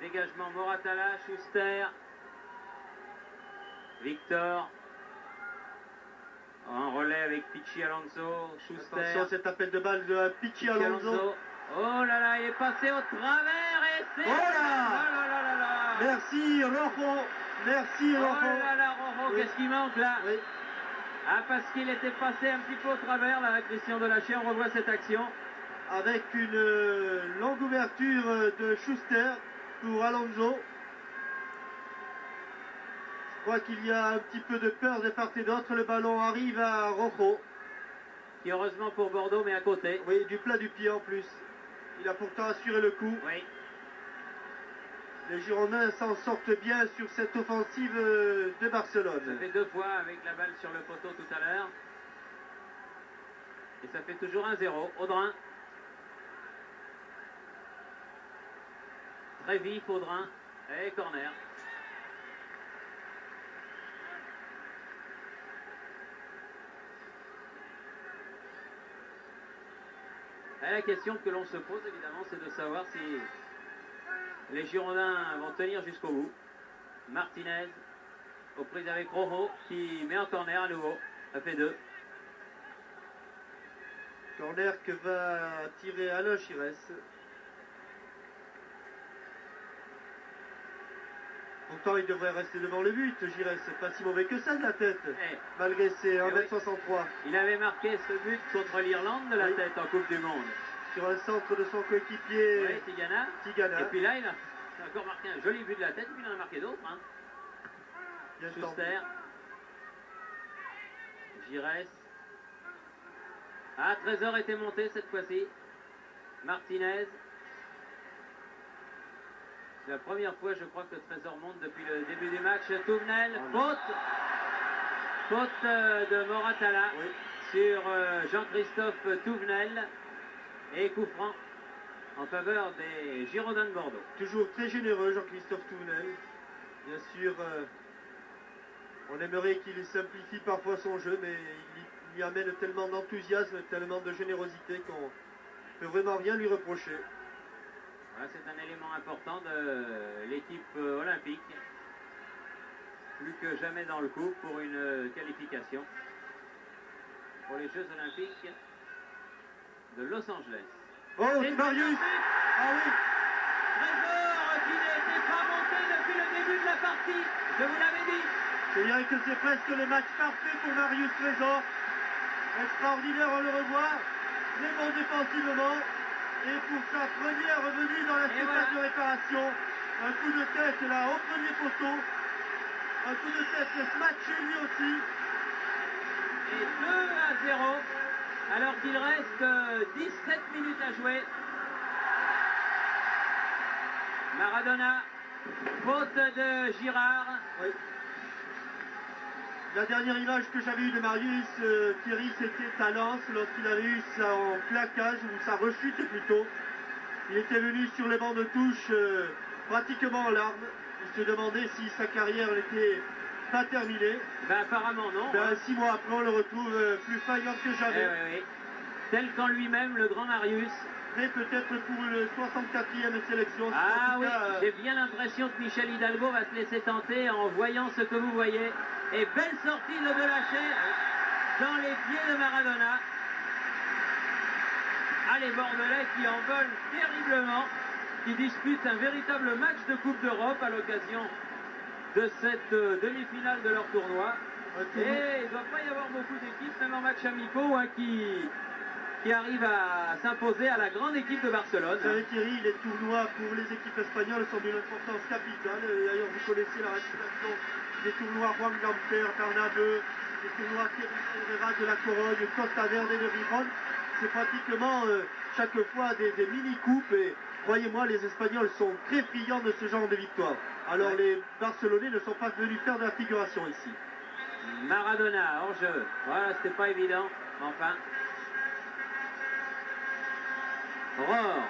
Dégagement Moratala, Schuster. Victor. En relais avec Piqui Alonso. Schuster. Attention, cet appel de balle de Piqui Alonso. Oh là là, il est passé au travers et c'est... Oh là, merci Rojo. Merci Rojo. Oh là là, Rojo, oui. Qu'est-ce qui manque là? Oui. Ah, parce qu'il était passé un petit peu au travers là, Christian Delaché, on revoit cette action. Avec une longue ouverture de Schuster pour Alonso. Je crois qu'il y a un petit peu de peur de part et d'autre. Le ballon arrive à Rojo. Qui heureusement pour Bordeaux, mais à côté. Oui, du plat du pied en plus. Il a pourtant assuré le coup. Oui. Les Girondins s'en sortent bien sur cette offensive de Barcelone. Ça fait 2 fois avec la balle sur le poteau tout à l'heure. Et ça fait toujours 1-0. Audrin. Très vif, Audrin. Et corner. Et la question que l'on se pose, évidemment, c'est de savoir si les Girondins vont tenir jusqu'au bout. Martinez, aux prises avec Rojo, qui met en corner à nouveau. Ça fait 2. Corner que va tirer Alain Giresse. Pourtant, il devrait rester devant le but. Giresse, c'est pas si mauvais que ça de la tête, malgré ses 1m63. Oui. Il avait marqué ce but contre l'Irlande de la tête en Coupe du Monde. Sur un centre de son coéquipier, oui, Tigana. Et puis là, il a encore marqué un joli but de la tête, et puis il en a marqué d'autres. Hein. Schuster. Giresse. Ah, Trésor était monté cette fois-ci. Martinez. C'est la première fois, je crois, que Trésor monte depuis le début du match. Touvenel, faute de Moratala sur Jean-Christophe Touvenel. Et coup franc en faveur des Girondins de Bordeaux. Toujours très généreux, Jean-Christophe Touvenel. Bien sûr, on aimerait qu'il simplifie parfois son jeu, mais il y amène tellement d'enthousiasme, tellement de générosité qu'on ne peut vraiment rien lui reprocher. Voilà, c'est un élément important de l'équipe olympique. Plus que jamais dans le coup pour une qualification pour les Jeux Olympiques de Los Angeles. Oh, Marius! Ah oui! Trésor qui n'était pas monté depuis le début de la partie, je vous l'avais dit. Je dirais que c'est presque le match parfait pour Marius Trésor. Extraordinaire, on le revoit. Très bon défensivement. Et pour sa première revenue dans la surface de réparation, un coup de tête là au premier poteau. Un coup de tête matché lui aussi. Et 2-0. Alors qu'il reste 17 minutes à jouer. Maradona, faute de Girard. Oui. La dernière image que j'avais eue de Marius Thierry, c'était à Lens, lorsqu'il avait eu son claquage, ou sa rechute plutôt. Il était venu sur les bancs de touche pratiquement en larmes. Il se demandait si sa carrière n'était pas terminée. Ben apparemment non. Ben, 6 mois après, on le retrouve plus faillant que jamais. Oui. Tel qu'en lui-même, le grand Marius. Mais peut-être pour le 64e sélection. Ah oui, j'ai bien l'impression que Michel Hidalgo va se laisser tenter en voyant ce que vous voyez. Et belle sortie de Delachey dans les pieds de Maradona. Ah, les Bordelais qui en veulent terriblement, qui disputent un véritable match de Coupe d'Europe à l'occasion de cette demi-finale de leur tournoi. Et il ne doit pas y avoir beaucoup d'équipes, même en match amicaux, hein, qui arrivent à s'imposer à la grande équipe de Barcelone. Vous savez Thierry, les tournois pour les équipes espagnoles sont d'une importance capitale. D'ailleurs, vous connaissez la réputation des tournois Juan Gamper, Bernabeu, les tournois Herrera de la Corogne, Costa Verde de Rijon. C'est pratiquement chaque fois des mini-coupes et croyez-moi, les Espagnols sont très friands de ce genre de victoire. Alors les Barcelonais ne sont pas venus faire de la figuration ici. Maradona hors jeu. Voilà, c'était pas évident, enfin. Rohr,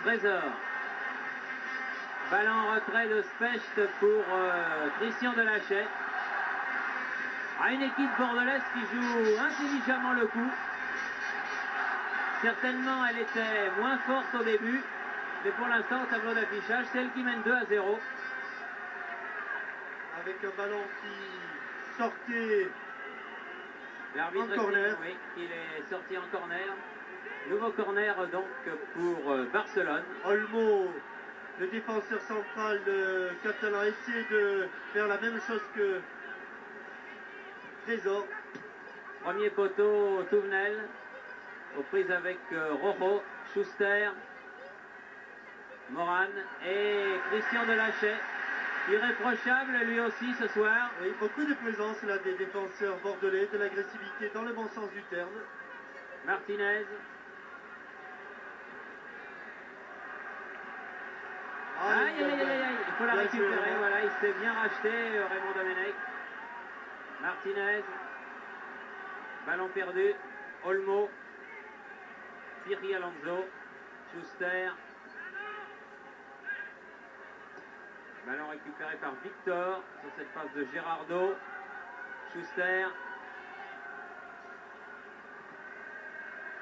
Trésor. Ballon en retrait de Specht pour Christian Delachey. Une équipe bordelaise qui joue intelligemment le coup. Certainement, elle était moins forte au début, mais pour l'instant, au tableau d'affichage, c'est elle qui mène 2-0. Avec un ballon qui sortait l'arbitre en corner. Oui, il est sorti en corner. Nouveau corner donc pour Barcelone. Olmo, le défenseur central catalan, essaie de faire la même chose que Trésor. Premier poteau, Touvenel, aux prises avec Rojo, Schuster, Moran et Christian Delachey. Irréprochable lui aussi ce soir. Oui, beaucoup de présence là des défenseurs bordelais, de l'agressivité dans le bon sens du terme. Martinez. Aïe, aïe, aïe, aïe, il faut la récupérer, voilà, il s'est bien racheté, Raymond Domenech. Martinez, ballon perdu, Olmo, Thierry Alonso. Schuster. Ballon récupéré par Victor sur cette passe de Gerardo. Schuster.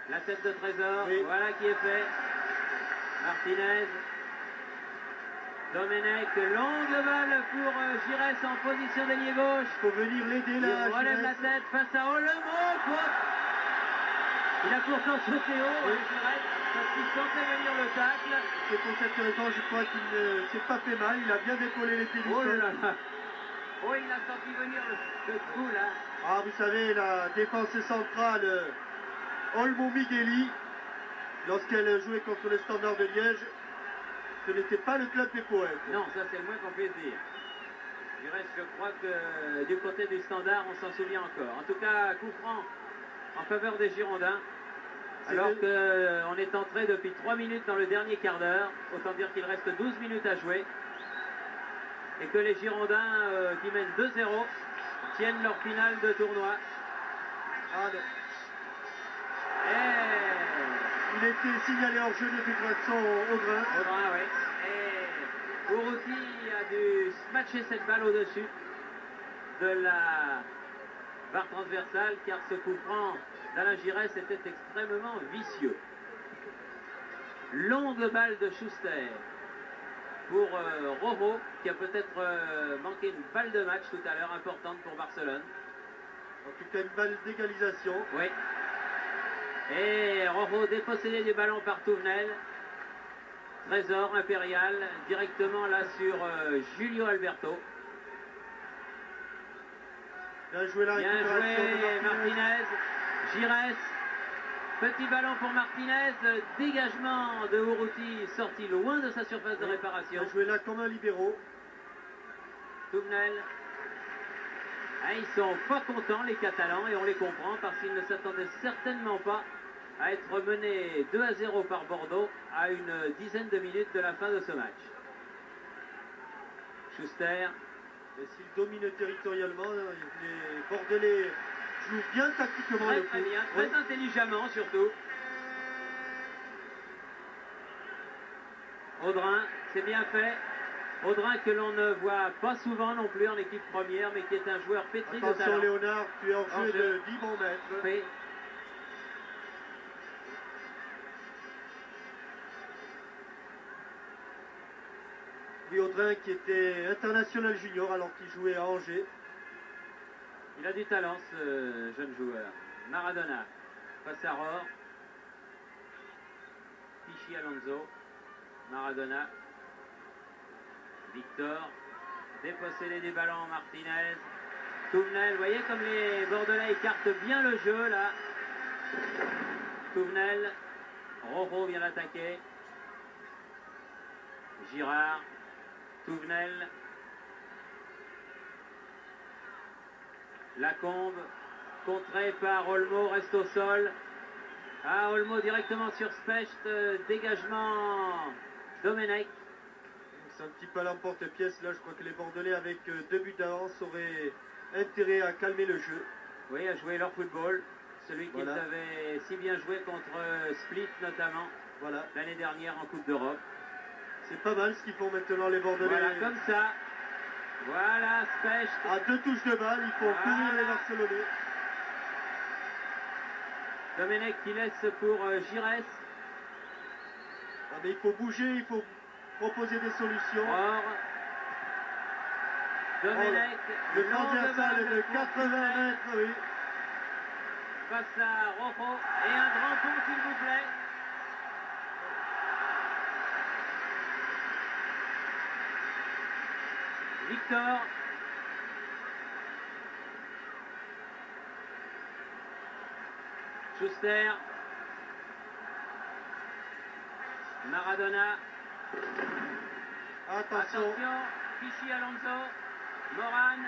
La tête de Trésor, oui. Voilà qui est fait. Martinez. Domenech, longue balle pour Giresse en position d'ailier gauche. Il faut venir l'aider là. Il relève la tête face à Olmo. Il a pourtant sauté haut, oui. Giresse, parce qu'il sentait venir le tacle. C'est pour cette raison, je crois qu'il ne s'est pas fait mal. Il a bien décollé les pieds du sol. Là là. Oh, il a senti venir le coup là. Ah, vous savez, la défense centrale, Olmo Migueli, lorsqu'elle jouait contre le Standard de Liège, ce n'était pas le club des poètes. Non, ça c'est le moins qu'on puisse dire. Du reste, je crois que du côté du Standard, on s'en souvient encore. En tout cas, coup franc en faveur des Girondins. Alors qu'on est entré depuis 3 minutes dans le dernier quart d'heure. Autant dire qu'il reste 12 minutes à jouer. Et que les Girondins, qui mènent 2-0, tiennent leur finale de tournoi. Ah, il était signalé hors jeu de toute façon Audrin. Audrin, oui. Et Urruti a dû matcher cette balle au-dessus de la barre transversale, car ce coup franc d'Alain Giresse était extrêmement vicieux. Longue balle de Schuster pour Rojo, qui a peut-être manqué une balle de match tout à l'heure, importante pour Barcelone. En tout cas, une balle d'égalisation. Oui. Et Rojo dépossédé du ballon par Touvenel. Trésor impérial, directement là sur Julio Alberto. Bien joué là. Bien joué Martinez. Giresse. Petit ballon pour Martinez. Dégagement de Urruti, sorti loin de sa surface de réparation. Bien joué là comme un libéraux. Touvenel. Ah, ils sont pas contents les Catalans et on les comprend parce qu'ils ne s'attendaient certainement pas à être menés 2-0 par Bordeaux à une dizaine de minutes de la fin de ce match. Schuster. Et s'ils dominent territorialement, les Bordelais jouent bien tactiquement très, le coup. Très bien, très intelligemment surtout. Audrin, c'est bien fait. Audrin que l'on ne voit pas souvent non plus en équipe première, mais qui est un joueur pétri de talent. Attention Léonard, tu es en jeu de 10 bons mètres. Oui. Louis Audrin qui était international junior alors qu'il jouait à Angers. Il a du talent ce jeune joueur. Maradona face à Rohr. Tichy Alonso. Maradona. Victor. Dépossédé du ballon Martinez. Touvenel, vous voyez comme les Bordelais écartent bien le jeu là. Touvenel. Rojo vient l'attaquer. Girard. Touvenel. Lacombe, contré par Olmo, reste au sol. Ah, Olmo directement sur Specht, dégagement Domenech. C'est un petit peu à l'emporte-pièce là, je crois que les Bordelais avec 2 buts d'avance auraient intérêt à calmer le jeu. Oui, à jouer leur football, celui qu'ils avaient si bien joué contre Split notamment, l'année dernière en Coupe d'Europe. C'est pas mal ce qu'ils font maintenant les Bordelais. Voilà, comme ça. Voilà, Specht. À 2 touches de balle, il faut courir les Barcelonais. Domenech qui laisse pour Giresse. Ah, mais il faut bouger, il faut proposer des solutions. Or, Domenech, le transversal de 80 mètres, oui. Face à Rojo. Et un grand pont, s'il vous plaît. Victor. Schuster. Maradona. Attention. Tichy Alonso. Moran.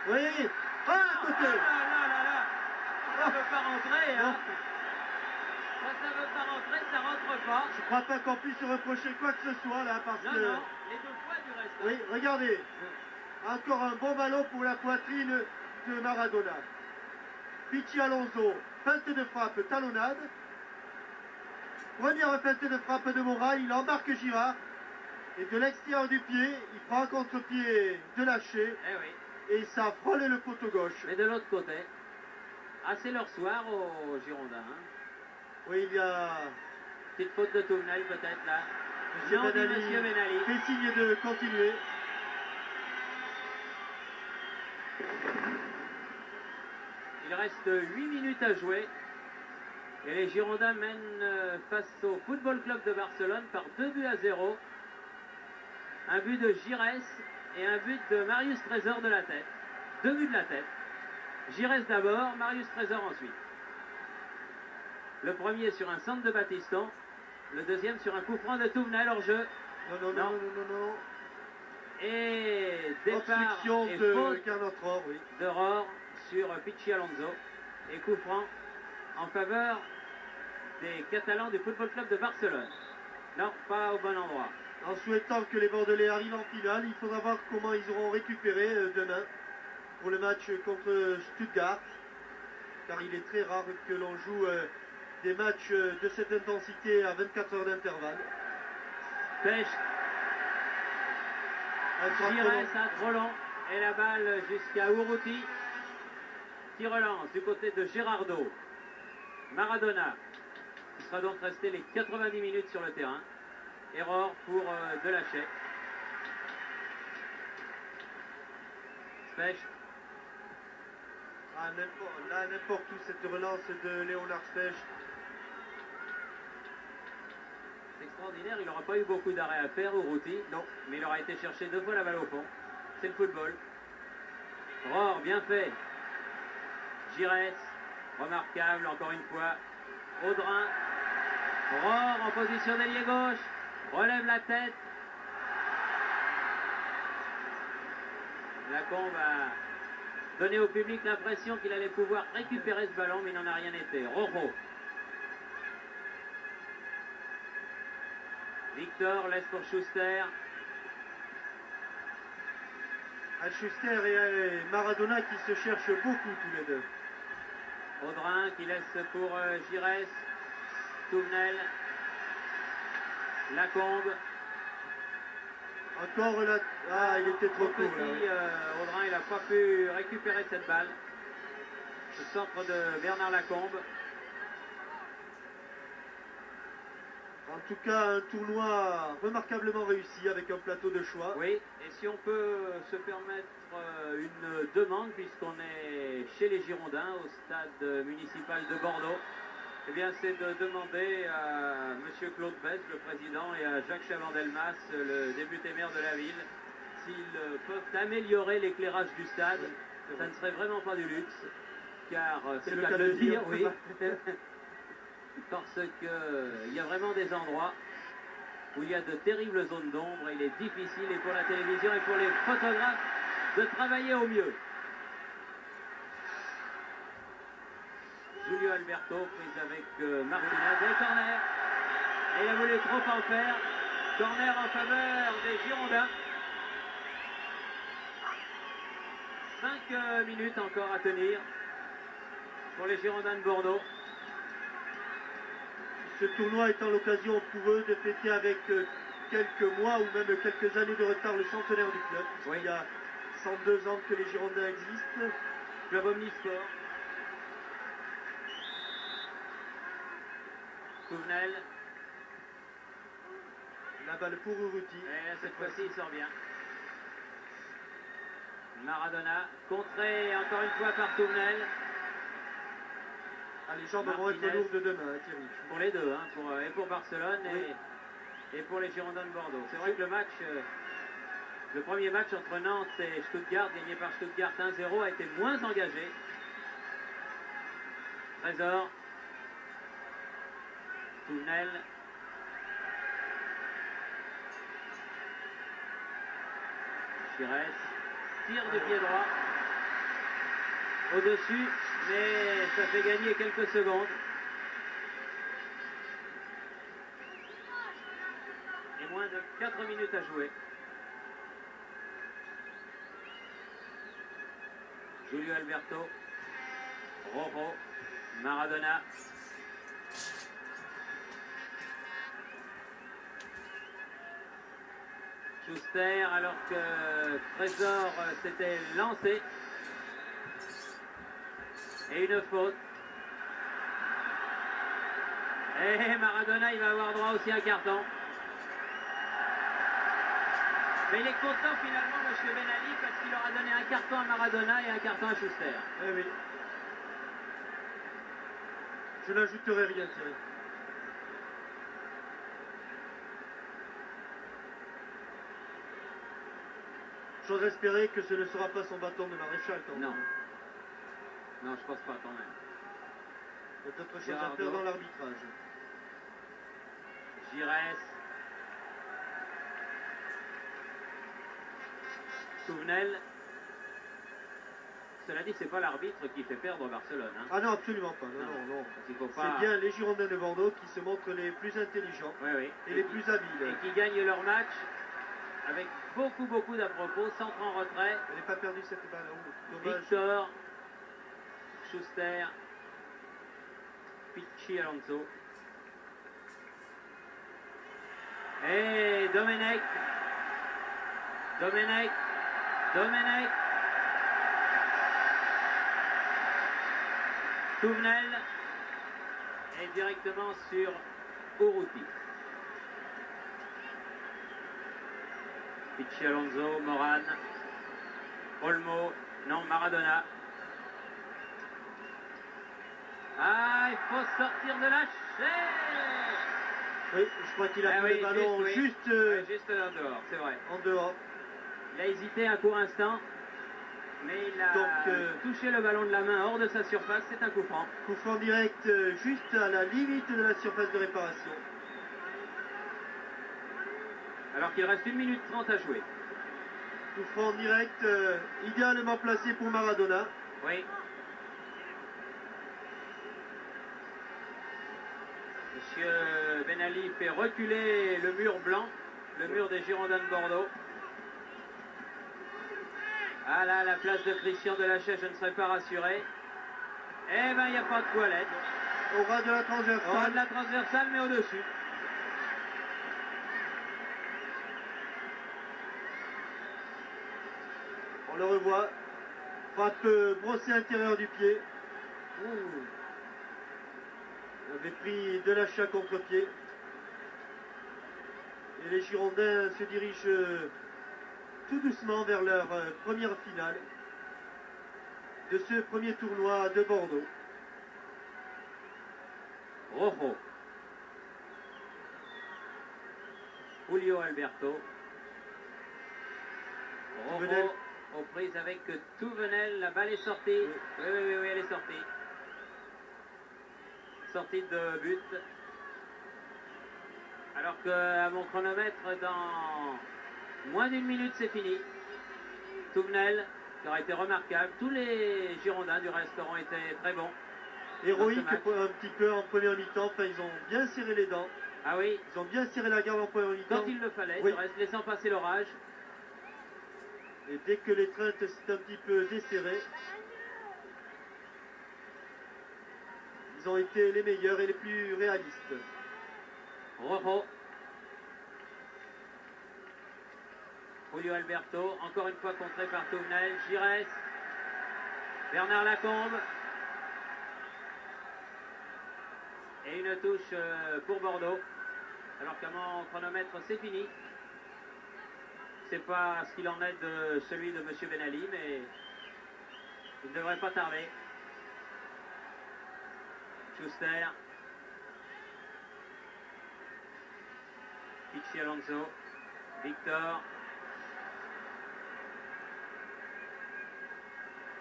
Oui. Ah, à côté. Ça ne veut pas rentrer, hein. Ça ne veut pas rentrer, ça rentre pas. Je crois pas qu'on puisse reprocher quoi que ce soit là, parce que... Non, les 2 fois du reste. Oui, regardez. Encore un bon ballon pour la poitrine de Maradona. Tichy Alonso, feinte de frappe, talonnade. Première feinte de frappe de Moral, il embarque Girard. Et de l'extérieur du pied, il prend un contre-pied de lâcher. Eh oui. Et ça frôle le poteau gauche. Mais de l'autre côté, c'est leur soir aux Girondins. Hein. Oui, il y a... Petite faute de Touvenel peut-être là. Monsieur Benali fait signe de continuer. Il reste 8 minutes à jouer. Et les Girondins mènent face au Football Club de Barcelone par 2-0. Un but de Giresse et un but de Marius Trésor de la tête. 2 buts de la tête. Giresse d'abord, Marius Trésor ensuite. Le premier sur un centre de Battiston. Le deuxième sur un coup franc de Touvenel hors jeu. Non. Et départ et de faute Carnotror, oui. de Rohr sur Pichi Alonso. Et coup franc en faveur des Catalans du Football Club de Barcelone. Non, pas au bon endroit. En souhaitant que les Bordelais arrivent en finale, il faudra voir comment ils auront récupéré demain pour le match contre Stuttgart. Car il est très rare que l'on joue des matchs de cette intensité à 24 heures d'intervalle. Pêche. Giresse à trop long. Et la balle jusqu'à Urruti qui relance du côté de Gerardo. Maradona qui sera donc resté les 90 minutes sur le terrain. Erreur pour Delachet. Specht. Là, n'importe où, cette relance de Léonard Specht. C'est extraordinaire, il n'aura pas eu beaucoup d'arrêts à faire, Urruti. Non. Mais il aura été chercher 2 fois la balle au fond. C'est le football. Rohr, bien fait. Giresse, remarquable, encore une fois. Audrin. Rohr en position d'ailier gauche. Relève la tête. Lacombe a donné au public l'impression qu'il allait pouvoir récupérer ce ballon, mais il n'en a rien été. Rojo. Victor laisse pour Schuster. Schuster et Maradona qui se cherchent beaucoup tous les deux. Audrin qui laisse pour Giresse. Touvenel. Lacombe. Encore là. Ah, il était trop court là. Oui. Audrin, il n'a pas pu récupérer cette balle. Le centre de Bernard Lacombe. En tout cas, un tournoi remarquablement réussi avec un plateau de choix. Oui, et si on peut se permettre une demande, puisqu'on est chez les Girondins, au stade municipal de Bordeaux, eh bien, c'est de demander à M. Claude Besse, le président, et à Jacques Chavandelmas, le député maire de la ville, s'ils peuvent améliorer l'éclairage du stade. Oui, ça ne serait vraiment pas du luxe, car c'est le cas de le dire, oui. Parce qu'il y a vraiment des endroits où il y a de terribles zones d'ombre. Il est difficile, et pour la télévision et pour les photographes, de travailler au mieux. Julio Alberto prise avec Martinez et corner. Et il a voulu trop en faire. Corner en faveur des Girondins. 5 minutes encore à tenir pour les Girondins de Bordeaux. Ce tournoi étant l'occasion pour eux de fêter avec quelques mois ou même quelques années de retard le centenaire du club. Oui. Il y a 102 ans que les Girondins existent. Club omnisport. Touvenel. La balle pour Urruti. Et là, cette fois-ci, il sort bien. Maradona, contré encore une fois par Touvenel. Ah, les jambes vont être lourdes demain, Thierry. Pour les deux, hein, et pour Barcelone et pour les Girondins de Bordeaux. C'est vrai que le match, le premier match entre Nantes et Stuttgart, gagné par Stuttgart 1-0, a été moins engagé. Trésor. Touvenel. Giresse. Tire du pied droit. Au-dessus, mais ça fait gagner quelques secondes. Et moins de 4 minutes à jouer. Julio Alberto. Rojo. Maradona. Schuster, alors que Trésor s'était lancé. Et une faute. Et Maradona, il va avoir droit aussi à un carton. Mais il est content finalement, M. Ben Ali, parce qu'il aura donné un carton à Maradona et un carton à Schuster. Eh oui. Je n'ajouterai rien, Thierry. J'ose espérer que ce ne sera pas son bâton de maréchal quand même. Non. Non, je pense pas quand même. Il y a d'autres choses à faire dans l'arbitrage. Giresse. Souvenel. Cela dit, c'est pas l'arbitre qui fait perdre Barcelone. Hein. Ah non, absolument pas. Non. Pas... C'est bien les Girondins de Bordeaux qui se montrent les plus intelligents et les plus habiles. Et qui gagnent leur match avec beaucoup d'à-propos, centre en retrait. Elle n'a pas perdu cette balle. Oh, dommage. Victor, Schuster, Pichi Alonso. Et Domenech. Touvenel est directement sur Urruti. Pichi Alonso, Moran, Olmo, non, Maradona. Ah, il faut sortir de la chaise. Oui, je crois qu'il a pris le ballon juste en dehors, c'est vrai. En dehors. Il a hésité un court instant, mais il a touché le ballon de la main hors de sa surface, c'est un coup franc. Coup franc direct juste à la limite de la surface de réparation. Alors qu'il reste 1 minute 30 à jouer. Coup franc direct, idéalement placé pour Maradona. Oui. Monsieur Ben Ali fait reculer le mur blanc, le mur des Girondins de Bordeaux. Ah là, la place de Christian Delachaise, je ne serais pas rassuré. Eh ben, il n'y a pas de toilette. Au ras de la transversale. Au ras de la transversale, mais au-dessus. On le revoit. Frappe brossée intérieur du pied. Il avait pris Delachat contre-pied. Et les Girondins se dirigent tout doucement vers leur première finale de ce premier tournoi de Bordeaux. Rojo. Julio Alberto. Rojo aux prises avec Touvenel. La balle est sortie. Oui, elle est sortie. Sortie de but. Alors qu'à mon chronomètre, dans moins d'1 minute, c'est fini. Touvenel, qui aura été remarquable. Tous les Girondins du reste auront été très bons. Héroïque un petit peu en première mi-temps. Enfin, ils ont bien serré les dents. Ah oui. Ils ont bien serré la garde en première mi-temps. Quand il le fallait, oui. Laissant passer l'orage. Et dès que l'étreinte s'est un petit peu desserrée, ils ont été les meilleurs et les plus réalistes. Rojo. Julio Alberto, encore une fois contré par Touvenel. Giresse. Bernard Lacombe. Et une touche pour Bordeaux. Alors qu'à mon chronomètre, c'est fini. Je ne sais pas ce qu'il en est de celui de M. Ben Ali, mais il ne devrait pas tarder. Schuster. Pichi Alonso. Victor.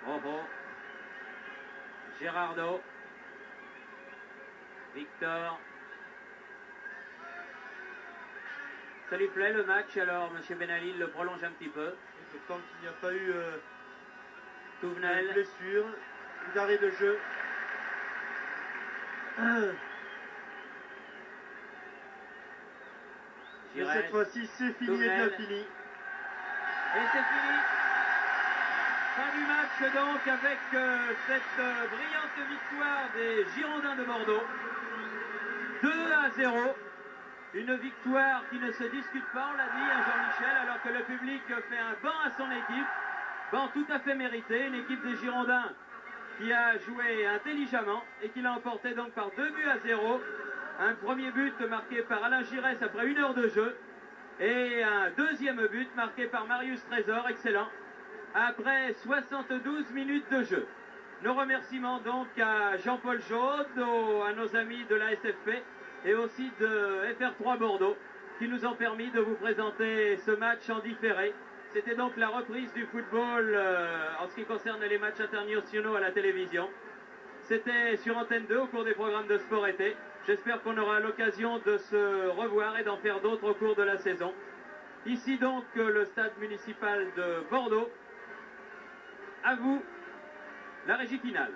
Rojo. Gerardo. Victor. Ça lui plaît le match, alors M. Ben Ali le prolonge un petit peu. Tant qu'il n'y a pas eu Touvenel. de blessure, d'arrêt de jeu. Et cette fois-ci, c'est fini Touvenel. et bien fini. Et c'est fini. Fin du match donc avec cette brillante victoire des Girondins de Bordeaux. 2-0. Une victoire qui ne se discute pas, on l'a dit, hein, Jean-Michel, alors que le public fait un banc à son équipe. Banc tout à fait mérité, une équipe des Girondins qui a joué intelligemment et qui l'a emporté donc par 2-0. Un premier but marqué par Alain Giresse après 1 heure de jeu. Et un deuxième but marqué par Marius Trésor, excellent, après 72 minutes de jeu. Nos remerciements donc à Jean-Paul Jaude, à nos amis de la SFP et aussi de FR3 Bordeaux qui nous ont permis de vous présenter ce match en différé. C'était donc la reprise du football en ce qui concerne les matchs internationaux à la télévision. C'était sur Antenne 2 au cours des programmes de Sport Été. J'espère qu'on aura l'occasion de se revoir et d'en faire d'autres au cours de la saison. Ici donc le stade municipal de Bordeaux. À vous, la régie finale.